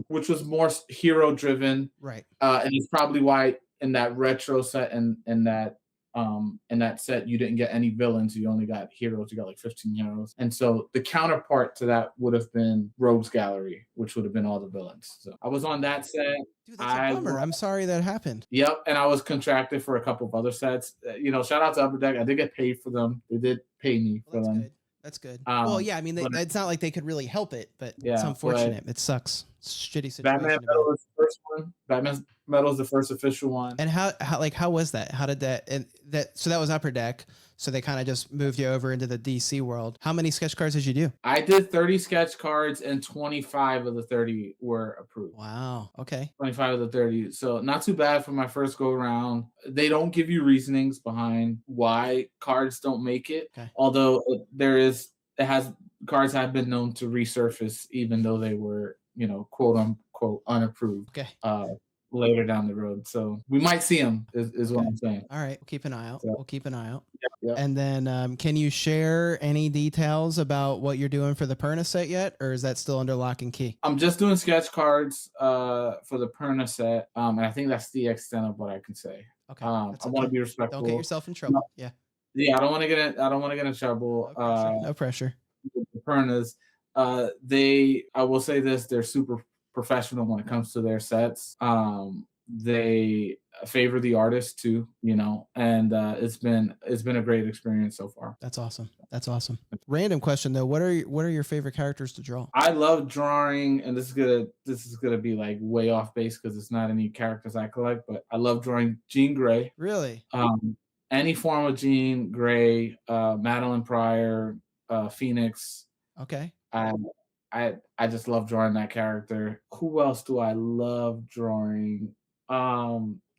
which was more hero driven, right? And it's probably why in that retro set and in that set you didn't get any villains. You only got heroes. You got like 15 heroes. And so the counterpart to that would have been Rogues Gallery, which would have been all the villains. So I was on that set. Dude, that's a bummer. I'm sorry that happened. Yep. And I was contracted for a couple of other sets. Shout out to Upper Deck. I did get paid for them. They did pay me for them. Good. That's good. Well, yeah, I mean, it's not like they could really help it, but it's unfortunate. It sucks. shitty situation. Batman to be in. Metal is the first one. Batman Metal is the first official one. And how was that? How did that, and so that was Upper Deck. So they kind of just moved you over into the DC world. How many sketch cards did you do? I did 30 sketch cards and 25 of the 30 were approved. Wow. Okay. 25 of the 30. So not too bad for my first go around. They don't give you reasonings behind why cards don't make it. Okay. Although cards have been known to resurface even though they were, quote unquote unapproved. Okay. Later down the road. So we might see them is what I'm saying. All right. We'll keep an eye out. So, we'll keep an eye out. Yeah. And then can you share any details about what you're doing for the Perna set yet? Or is that still under lock and key? I'm just doing sketch cards for the Perna set. And I think that's the extent of what I can say. Okay. I want to be respectful. Don't get yourself in trouble. Yeah. Yeah, I don't want to get in trouble. No pressure. The Pernas, I will say this, they're super professional when it comes to their sets. They favor the artist too, and it's been a great experience so far. That's awesome. Random question though, what are your favorite characters to draw? I love drawing, and this is gonna be like way off base because it's not any characters I collect, but I love drawing Jean Grey. Really? Any form of Jean Grey, Madeline Pryor, Phoenix. Okay. I just love drawing that character. Who else do I love drawing?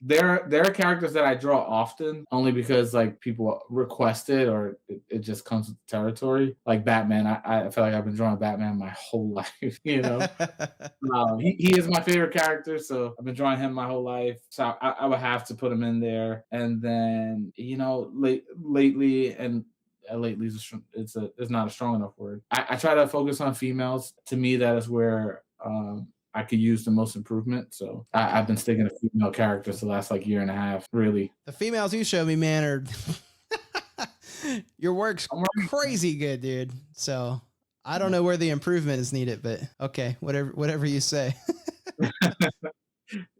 There are characters that I draw often only because like people request it or it just comes with the territory. Like Batman, I feel like I've been drawing Batman my whole life. He is my favorite character, so I've been drawing him my whole life. So I would have to put him in there. And then lately and lately is not a strong enough word. I try to focus on females. To me, that is where I could use the most improvement. So I've been sticking to female characters the last like year and a half. Really, the females you show me, man, are your work's crazy good, dude. So I don't know where the improvement is needed, but okay, whatever you say.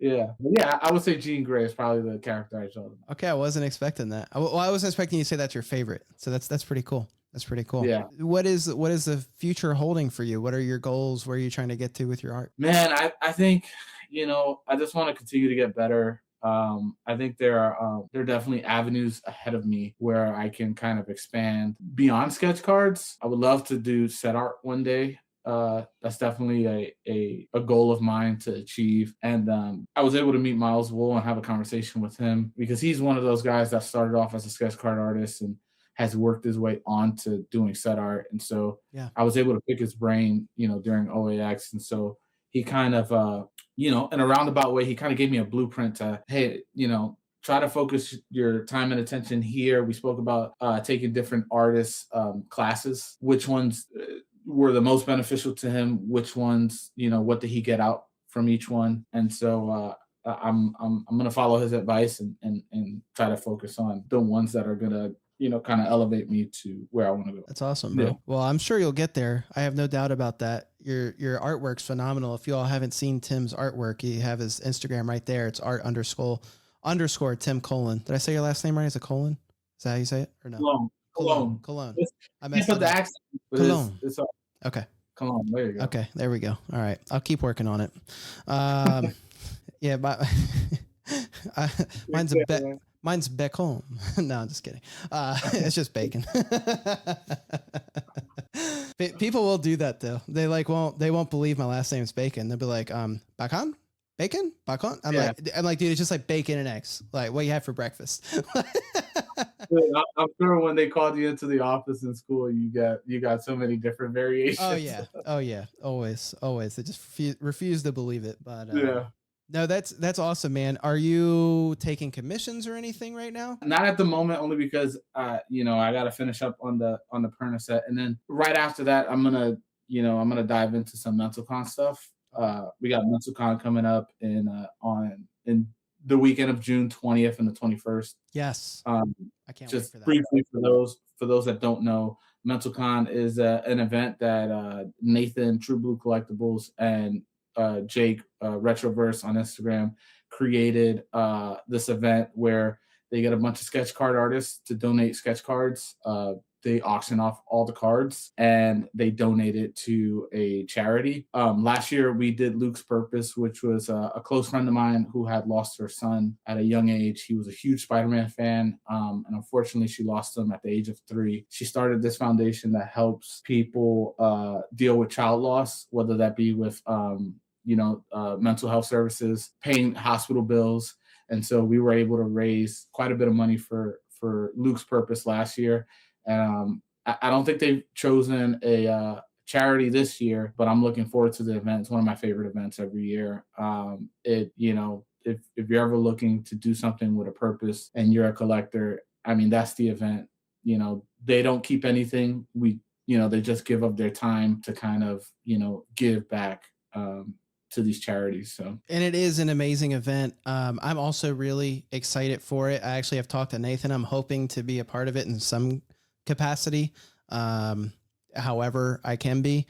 Yeah, I would say Jean Grey is probably the character I showed. Okay, I wasn't expecting that. Well, I wasn't expecting you to say that's your favorite. So that's pretty cool. That's pretty cool. Yeah. What is the future holding for you? What are your goals? Where are you trying to get to with your art? Man, I think I just want to continue to get better. I think there are definitely avenues ahead of me where I can kind of expand beyond sketch cards. I would love to do set art one day. That's definitely a goal of mine to achieve. And I was able to meet Miles Wool and have a conversation with him because he's one of those guys that started off as a sketch card artist and has worked his way on to doing set art. And so I was able to pick his brain, during OAX. And so he kind of, in a roundabout way, he kind of gave me a blueprint to, hey, try to focus your time and attention here. We spoke about taking different artists' classes, which ones were the most beneficial to him, which ones, what did he get out from each one. And so I'm going to follow his advice and try to focus on the ones that are going to, kind of elevate me to where I want to go. That's awesome, bro. Yeah. Well, I'm sure you'll get there. I have no doubt about that. Your artwork's phenomenal. If you all haven't seen Tim's artwork, you have his Instagram right there. It's art__ Tim Colon. Did I say your last name right? Is it Colon? Is that how you say it or no? Cologne. I messed up the accent. Cologne. It's okay. Cologne. There you go. Okay. There we go. All right. I'll keep working on it. Yeah, but mine's bacon. No, I'm just kidding. It's just bacon. People will do that though. They won't believe my last name is Bacon. They'll be like, bacon? Bacon? Bacon? I'm like, dude, it's just like bacon and eggs. Like what you have for breakfast. I'm sure when they called you into the office in school, you got so many different variations. Oh yeah. Always. They just refuse to believe it. But yeah. No, that's awesome, man. Are you taking commissions or anything right now? Not at the moment, only because I got to finish up on the Perna set, and then right after that, I'm gonna dive into some MentalCon stuff. We got MentalCon coming up in the weekend of June 20th and the 21st. Yes, I can't just wait for that. Briefly for those that don't know, MentalCon is an event that Nathan True Blue Collectibles and Jake Retroverse on Instagram created this event where they get a bunch of sketch card artists to donate sketch cards they auction off all the cards and they donate it to a charity. Last year we did Luke's Purpose, which was a close friend of mine who had lost her son at a young age. He was a huge Spider-Man fan, and unfortunately she lost him at the age of 3. She started this foundation that helps people deal with child loss, whether that be with mental health services, paying hospital bills. And so we were able to raise quite a bit of money for Luke's Purpose last year. I don't think they've chosen a charity this year, but I'm looking forward to the event. It's one of my favorite events every year. If you're ever looking to do something with a purpose and you're a collector, I mean, that's the event. They don't keep anything. They just give up their time to kind of, give back to these charities. So, and it is an amazing event. I'm also really excited for it. I actually have talked to Nathan. I'm hoping to be a part of it in some capacity. However I can be.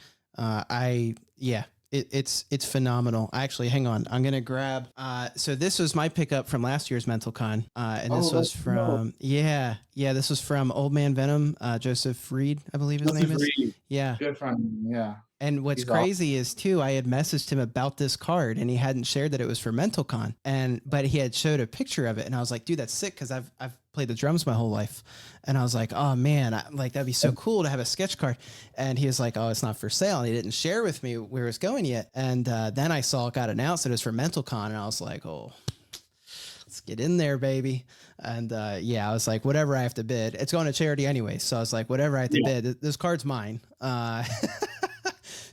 It's phenomenal. Actually, hang on. I'm gonna grab. So this was my pickup from last year's Mental Con, and this was from this was from Old Man Venom, Joseph Reed, I believe his name is. Yeah, good friend. Yeah. And what's crazy is too, I had messaged him about this card and he hadn't shared that it was for Mental Con, but he had showed a picture of it, and I was like, dude, that's sick, because I've played the drums my whole life, and I was like, oh man, that'd be so cool to have a sketch card. And he was like, oh, it's not for sale, and he didn't share with me where it's going yet. And then I saw it got announced that it was for Mental Con, and I was like, oh, let's get in there, baby. And I was like, whatever I have to bid, it's going to charity anyway. So I was like, whatever I have to bid, this card's mine.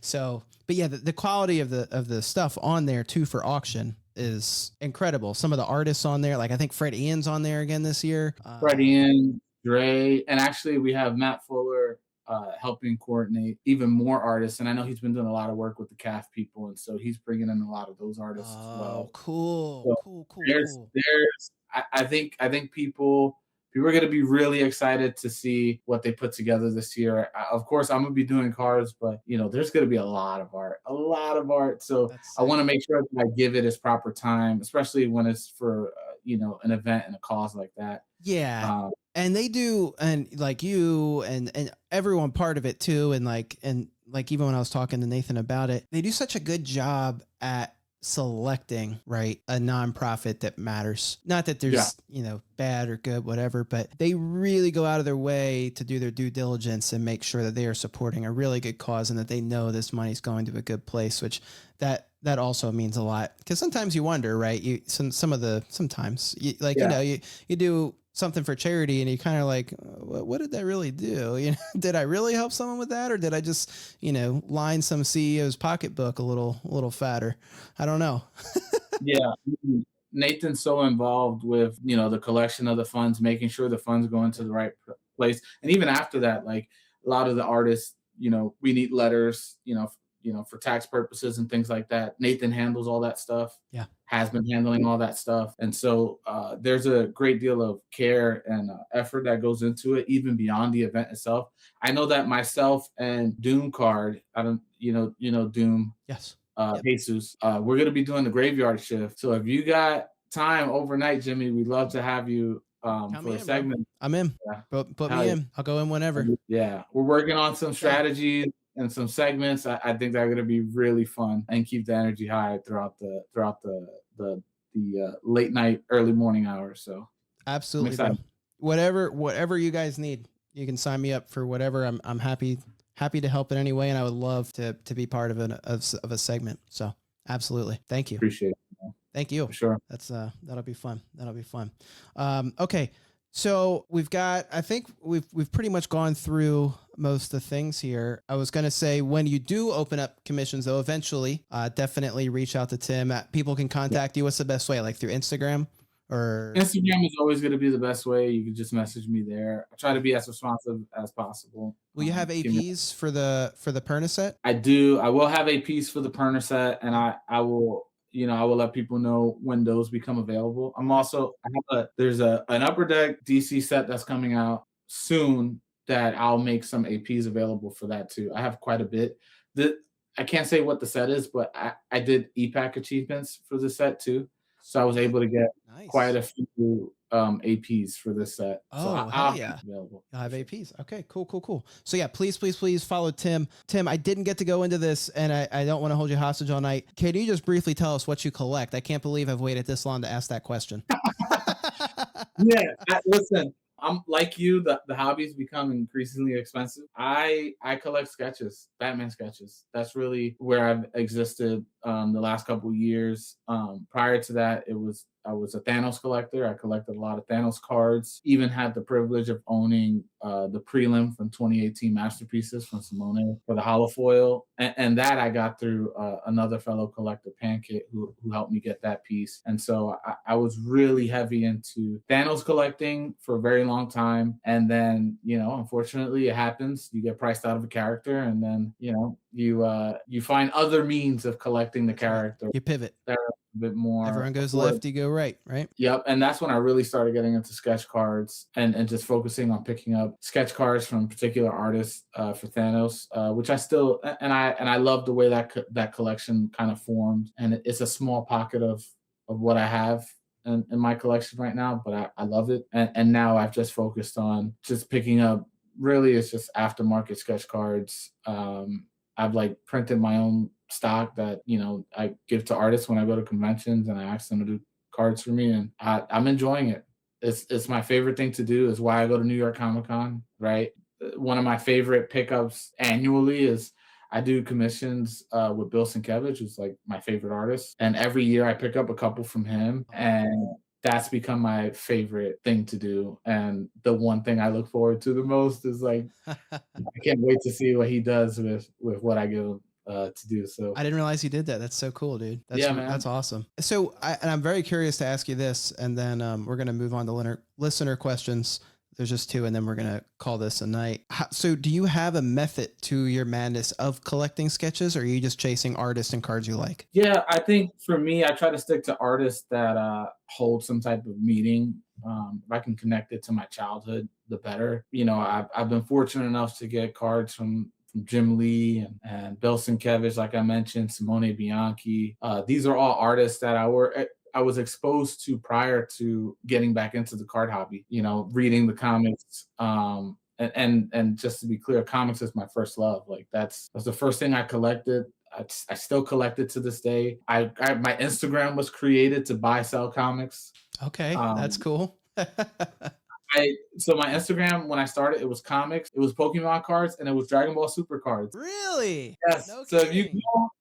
So, but yeah, the quality of the stuff on there too for auction is incredible. Some of the artists on there, like I think Fred Ian's on there again this year. Fred Ian, Dre, and actually we have Matt Fuller helping coordinate even more artists. And I know he's been doing a lot of work with the CAF people, and so he's bringing in a lot of those artists as well. Cool, so cool. I think people are going to be really excited to see what they put together this year. Of course, I'm going to be doing cards, but there's going to be a lot of art. So I want to make sure that I give it its proper time, especially when it's for an event and a cause like that. Yeah. And they do, and like you and everyone part of it too, and even when I was talking to Nathan about it, they do such a good job at selecting a nonprofit that matters. Not that there's bad or good, whatever, but they really go out of their way to do their due diligence and make sure that they are supporting a really good cause and that they know this money's going to a good place, which that also means a lot. Because sometimes you wonder, right? You do something for charity and you kind of like, what did that really do? Did I really help someone with that, or did I just line some CEO's pocketbook a little fatter? I don't know. Yeah, Nathan's so involved with the collection of the funds, making sure the funds go into the right place. And even after that, like a lot of the artists, we need letters for tax purposes and things like that. Nathan handles all that stuff. Yeah. Has been handling all that stuff. And so there's a great deal of care and effort that goes into it, even beyond the event itself. I know that myself and Doom Card, Doom. Yes. Jesus, we're going to be doing the graveyard shift. So if you got time overnight, Jimmy, we'd love to have you for a segment. Bro. I'm in. Yeah. Put me in. I'll go in whenever. Yeah. We're working on some strategies and some segments. I think they're going to be really fun and keep the energy high throughout the late night, early morning hours. So absolutely, bro. Whatever you guys need, you can sign me up for whatever. I'm happy to help in any way, and I would love to be part of a segment. So absolutely, thank you. Appreciate it. Man. Thank you. For sure. That's that'll be fun. Okay. So I think we've pretty much gone through most of the things here. I was going to say, when you do open up commissions though, eventually, definitely reach out to Tim. People can contact you. What's the best way? Like through Instagram? Or Instagram is always going to be the best way. You can just message me there. I try to be as responsive as possible. Will you have APs for the Perna set? I do. I will have APs for the Perna set, and I will let people know when those become available. There's an Upper Deck DC set that's coming out soon that I'll make some APs available for that too. I have quite a bit. I can't say what the set is, but I did EPAC achievements for the set too. So I was able to get quite a few APs for this set. So Oh, I'll hell yeah. have it available. You'll have APs. Okay, cool. So yeah, please follow Tim. Tim, I didn't get to go into this, and I don't want to hold you hostage all night. Can you just briefly tell us what you collect? I can't believe I've waited this long to ask that question. Yeah, listen, I'm like you. The hobbies become increasingly expensive. I collect sketches, Batman sketches. That's really where I've existed the last couple of years. Prior to that, I was a Thanos collector. I collected a lot of Thanos cards. Even had the privilege of owning the prelim from 2018 masterpieces from Simone for the holofoil, and that I got through another fellow collector, Pancake, who helped me get that piece. And so I was really heavy into Thanos collecting for a very long time. And then, unfortunately, it happens. You get priced out of a character, and then you find other means of collecting the character. You pivot. That are a bit more. Everyone goes left, you go right, right? Yep, and that's when I really started getting into sketch cards and just focusing on picking up sketch cards from particular artists for Thanos, which I still and I love the way that collection kind of formed, and it's a small pocket of what I have in my collection right now, but I love it, and now I've just focused on just picking up. Really, it's just aftermarket sketch cards. I've printed my own stock that I give to artists when I go to conventions, and I ask them to do cards for me, and I'm enjoying it. It's my favorite thing to do. Is why I go to New York Comic Con. Right, one of my favorite pickups annually is I do commissions with Bill Sienkiewicz, who's my favorite artist, and every year I pick up a couple from him, and that's become my favorite thing to do. And the one thing I look forward to the most is I can't wait to see what he does with what I give him to do. So I didn't realize you did that. That's so cool, dude. Man. That's awesome. So I'm very curious to ask you this, and then we're going to move on to listener questions. There's just two, and then we're going to call this a night. So do you have a method to your madness of collecting sketches, or are you just chasing artists and cards you like? Yeah, I think for me, I try to stick to artists that hold some type of meaning. If I can connect it to my childhood, the better. I've been fortunate enough to get cards from Jim Lee and Bill Sienkiewicz, like I mentioned, Simone Bianchi. These are all artists that I was exposed to prior to getting back into the card hobby, reading the comics. And just to be clear, comics is my first love. That's the first thing I collected. I still collect it to this day. My Instagram was created to buy, sell comics. Okay, that's cool. So my Instagram, when I started, it was comics, it was Pokemon cards, and it was Dragon Ball Super cards. Really? Yes. No so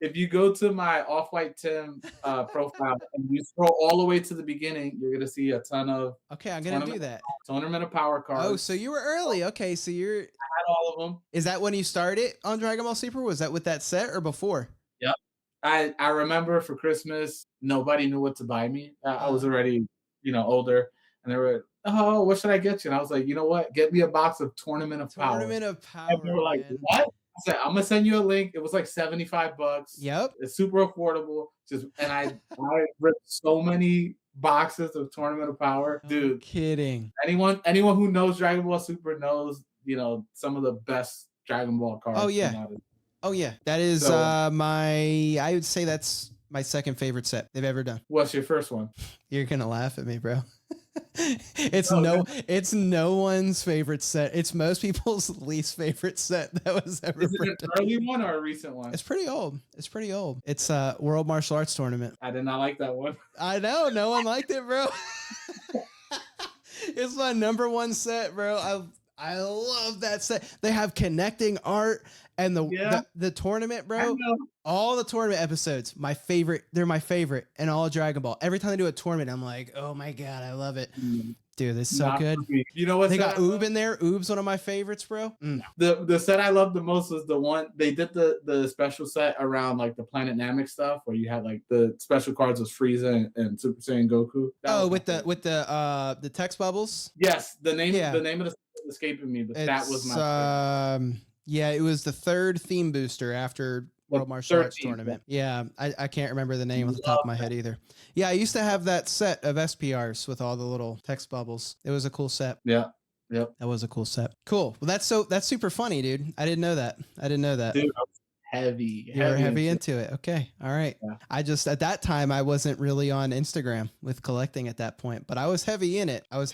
if you go to my Off-White Tim profile and you scroll all the way to the beginning, you're gonna see a ton of. Okay, I'm gonna do that. Tournament of Power cards. Oh, so you were early. Okay, so I had all of them. Is that when you started on Dragon Ball Super? Was that with that set or before? Yep. I remember for Christmas, nobody knew what to buy me. I was already, older, and they were, oh, what should I get you? And I was like, you know what? Get me a box of Tournament of Power. Tournament of Power. And they were like, what? I said, I'm gonna send you a link. It was like $75. Yep. It's super affordable. And I ripped so many boxes of Tournament of Power. Dude. No kidding. Anyone who knows Dragon Ball Super knows, some of the best Dragon Ball cards. Oh yeah. Oh yeah. That is I would say that's my second favorite set they've ever done. What's your first one? You're gonna laugh at me, bro. It's no one's favorite set. It's most people's least favorite set that was ever. Is it an early one or a recent one? It's pretty old. It's World Martial Arts Tournament. I did not like that one. I know, no one liked it, bro. It's my number one set, bro. I love that set. They have connecting art and the tournament, bro. All the tournament episodes, my favorite. They're my favorite in all of Dragon Ball. Every time they do a tournament, I'm like, oh my god, I love it. Dude, it's so good. You know what? They got Oob in there. Oob's one of my favorites, bro. The set I loved the most was the one they did the special set around the Planet Namek stuff, where you had the special cards was Frieza and Super Saiyan Goku. With the text bubbles. Yes, the name of the set is escaping me, but that was my favorite. Yeah, it was the third theme booster after World Martial Arts Tournament. Yeah, I can't remember the name off the top of my head either. Yeah, I used to have that set of SPRs with all the little text bubbles. It was a cool set. Yeah. Yep. That was a cool set. Cool. Well, that's super funny, dude. I didn't know that. Dude, heavy. You were heavy into into it. Okay. All right. Yeah. I just, at that time, I wasn't really on Instagram with collecting at that point, but I was heavy in it. But I was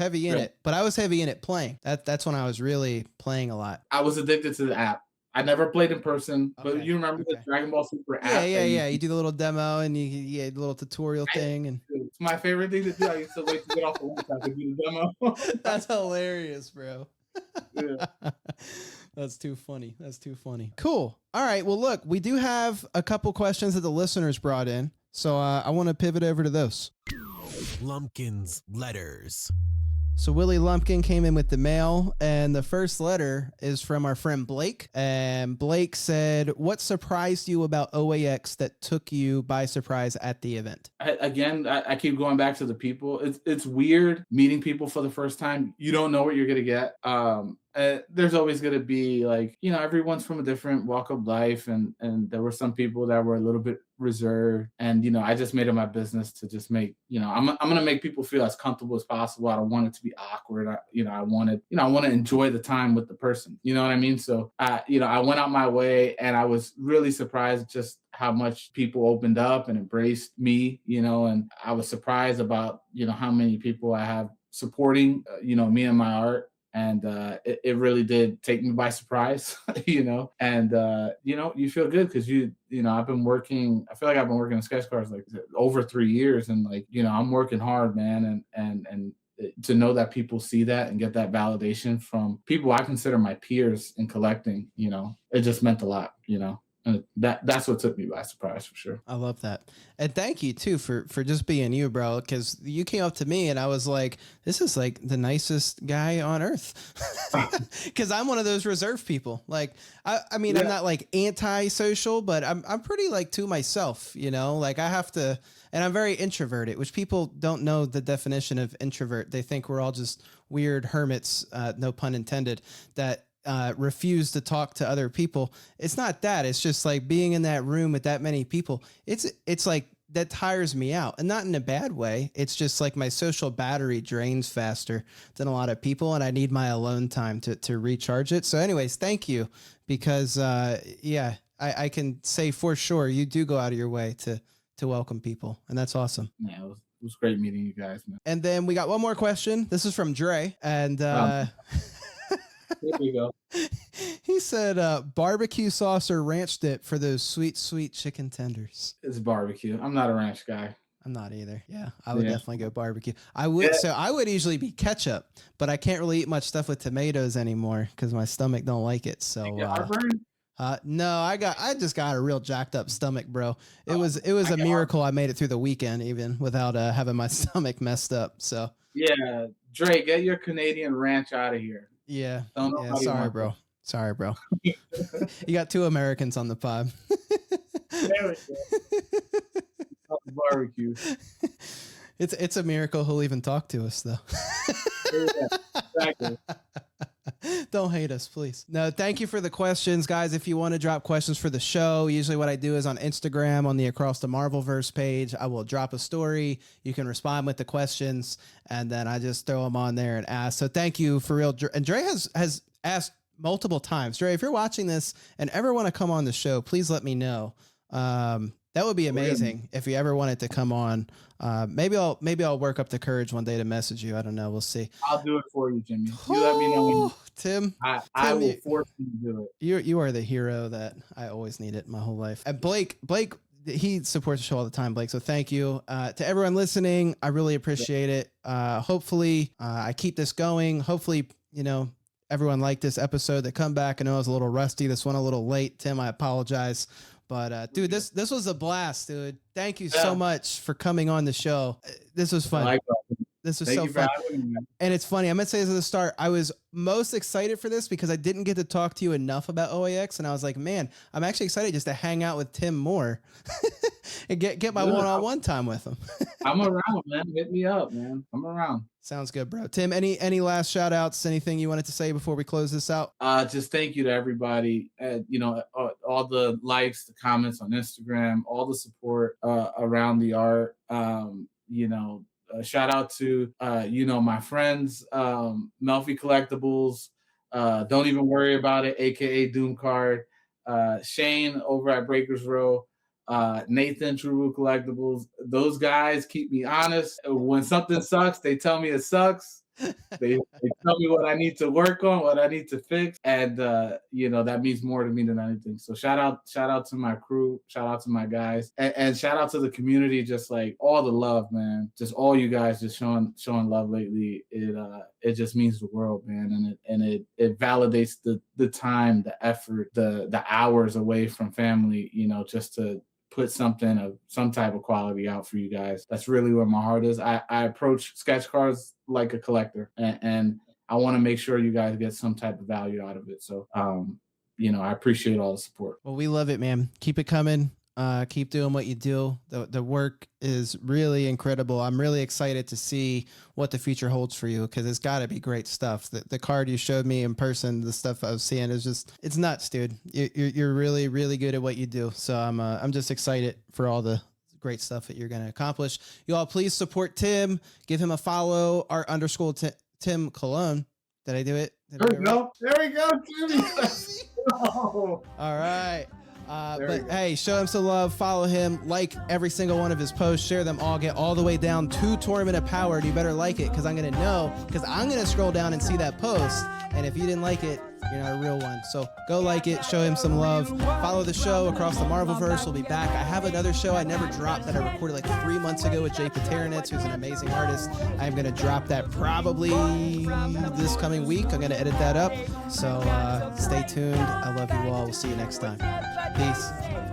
heavy in it playing. That's when I was really playing a lot. I was addicted to the app. I never played in person, but Okay, you remember the okay. Dragon Ball Super Yeah, app? yeah. You do the little demo and you had a little tutorial thing, and It's my favorite thing to do. I used to wait to get off the link so I could do the demo. that's hilarious, bro. Yeah. That's too funny. That's too funny. Cool. All right. Well, look, we do have a couple questions that the listeners brought in. So I want to pivot over to those. Lumpkin's letters. So Willie Lumpkin came in with the mail, and the first letter is from our friend Blake. And Blake said, what surprised you about OAX that took you by surprise at the event? I keep going back to the people. It's weird meeting people for the first time. You don't know what you're going to get. There's always going to be like, everyone's from a different walk of life. And there were some people that were a little bit reserved. And, I just made it my business to just make, I'm going to make people feel as comfortable as possible. I don't want it to be awkward. I want to enjoy the time with the person. You know what I mean? So, I went out my way, and I was really surprised just how much people opened up and embraced me, and I was surprised about, how many people I have supporting, me and my art. And it really did take me by surprise, and you feel good because I've been working. I feel like I've been working on sketch cards like over 3 years, and like I'm working hard, man, and to know that people see that and get that validation from people I consider my peers in collecting, it just meant a lot, And that's what took me by surprise for sure. I love that. And thank you too for just being you, bro. Cause you came up to me and I was like, this is like the nicest guy on earth. Cause I'm one of those reserved people. Like, I mean, I'm not like anti-social, but I'm pretty like to myself, like I have to, and I'm very introverted, which people don't know the definition of introvert. They think we're all just weird hermits, no pun intended, that refuse to talk to other people. It's not that. It's just like being in that room with that many people. It's like that tires me out, and not in a bad way. It's just like my social battery drains faster than a lot of people, and I need my alone time to recharge it. So anyways, thank you, because I can say for sure you do go out of your way to welcome people, and that's awesome. Yeah, it was great meeting you guys, man. And then we got one more question. This is from Dre, and There you go. he said barbecue sauce or ranch dip for those sweet, sweet chicken tenders. It's barbecue. I'm not a ranch guy. I'm not either. Yeah, I would definitely go barbecue. I would. So I would usually be ketchup, but I can't really eat much stuff with tomatoes anymore because my stomach don't like it. So no, I just got a real jacked up stomach, bro. It was a miracle I made it through the weekend even without having my stomach messed up. So yeah, Dre, get your Canadian ranch out of here. Yeah. Sorry, bro. You got two Americans on the pod. There we go. Barbecue. It's a miracle he'll even talk to us, though. Yeah, exactly. Don't hate us, please. No, thank you for the questions, guys. If you want to drop questions for the show, usually what I do is on Instagram on the Across the Marvelverse page, I will drop a story. You can respond with the questions, and then I just throw them on there and ask. So thank you for real. And Dre has asked multiple times. Dre, if you're watching this and ever want to come on the show, please let me know. That would be amazing if you ever wanted to come on. Maybe I'll work up the courage one day to message you. I don't know. We'll see. I'll do it for you, Jimmy. You let me know. Tim, I will force you to do it. You are the hero that I always needed my whole life. And Blake, he supports the show all the time, Blake. So thank you to everyone listening. I really appreciate it. Hopefully I keep this going. Hopefully, everyone liked this episode. They come back. I know I was a little rusty. This one a little late. Tim, I apologize. But dude, this was a blast, dude. Thank you so much for coming on the show. This was fun. This was so fun. And it's funny. I meant to say this at the start. I was most excited for this because I didn't get to talk to you enough about OAX. And I was like, man, I'm actually excited just to hang out with Tim more and get my one-on-one time with him. I'm around, man. Hit me up, man. I'm around. Sounds good, bro. Tim, any last shout outs, anything you wanted to say before we close this out? Just thank you to everybody. All the likes, the comments on Instagram, all the support around the art. Shout out to my friends, Melfi Collectibles. Don't even worry about it, aka Doom Card. Shane over at Breakers Row, Nathan True Root Collectibles. Those guys keep me honest. When something sucks, they tell me it sucks. They tell me what I need to work on, what I need to fix, and that means more to me than anything. So shout out to my crew, shout out to my guys, and shout out to the community. Just like all the love, man. Just all you guys just showing love lately. It just means the world, man, and it validates the time, the effort, the hours away from family, just to put something of some type of quality out for you guys. That's really where my heart is. I approach sketch cards like a collector, and I want to make sure you guys get some type of value out of it. So, I appreciate all the support. Well, we love it, man. Keep it coming. Keep doing what you do. The work is really incredible. I'm really excited to see what the future holds for you, because it's got to be great stuff. The card you showed me in person, the stuff I was seeing is it's nuts, dude. You're really, really good at what you do. So I'm just excited for all the great stuff that you're going to accomplish. You all please support Tim. Give him a follow, art_Tim Cologne. Did I do it? There we go, Timmy. All right. But hey, show him some love, follow him, like every single one of his posts, share them all, get all the way down to Tournament of Power. You better like it, because I'm going to know, because I'm going to scroll down and see that post. And if you didn't like it, you're not a real one. So go like it, show him some love, follow the show Across the Marvelverse. We'll be back. I have another show I never dropped that I recorded like 3 months ago with Jay Pateranitz, who's an amazing artist. I'm going to drop that probably this coming week. I'm going to edit that up. So stay tuned. I love you all. We'll see you next time. Peace.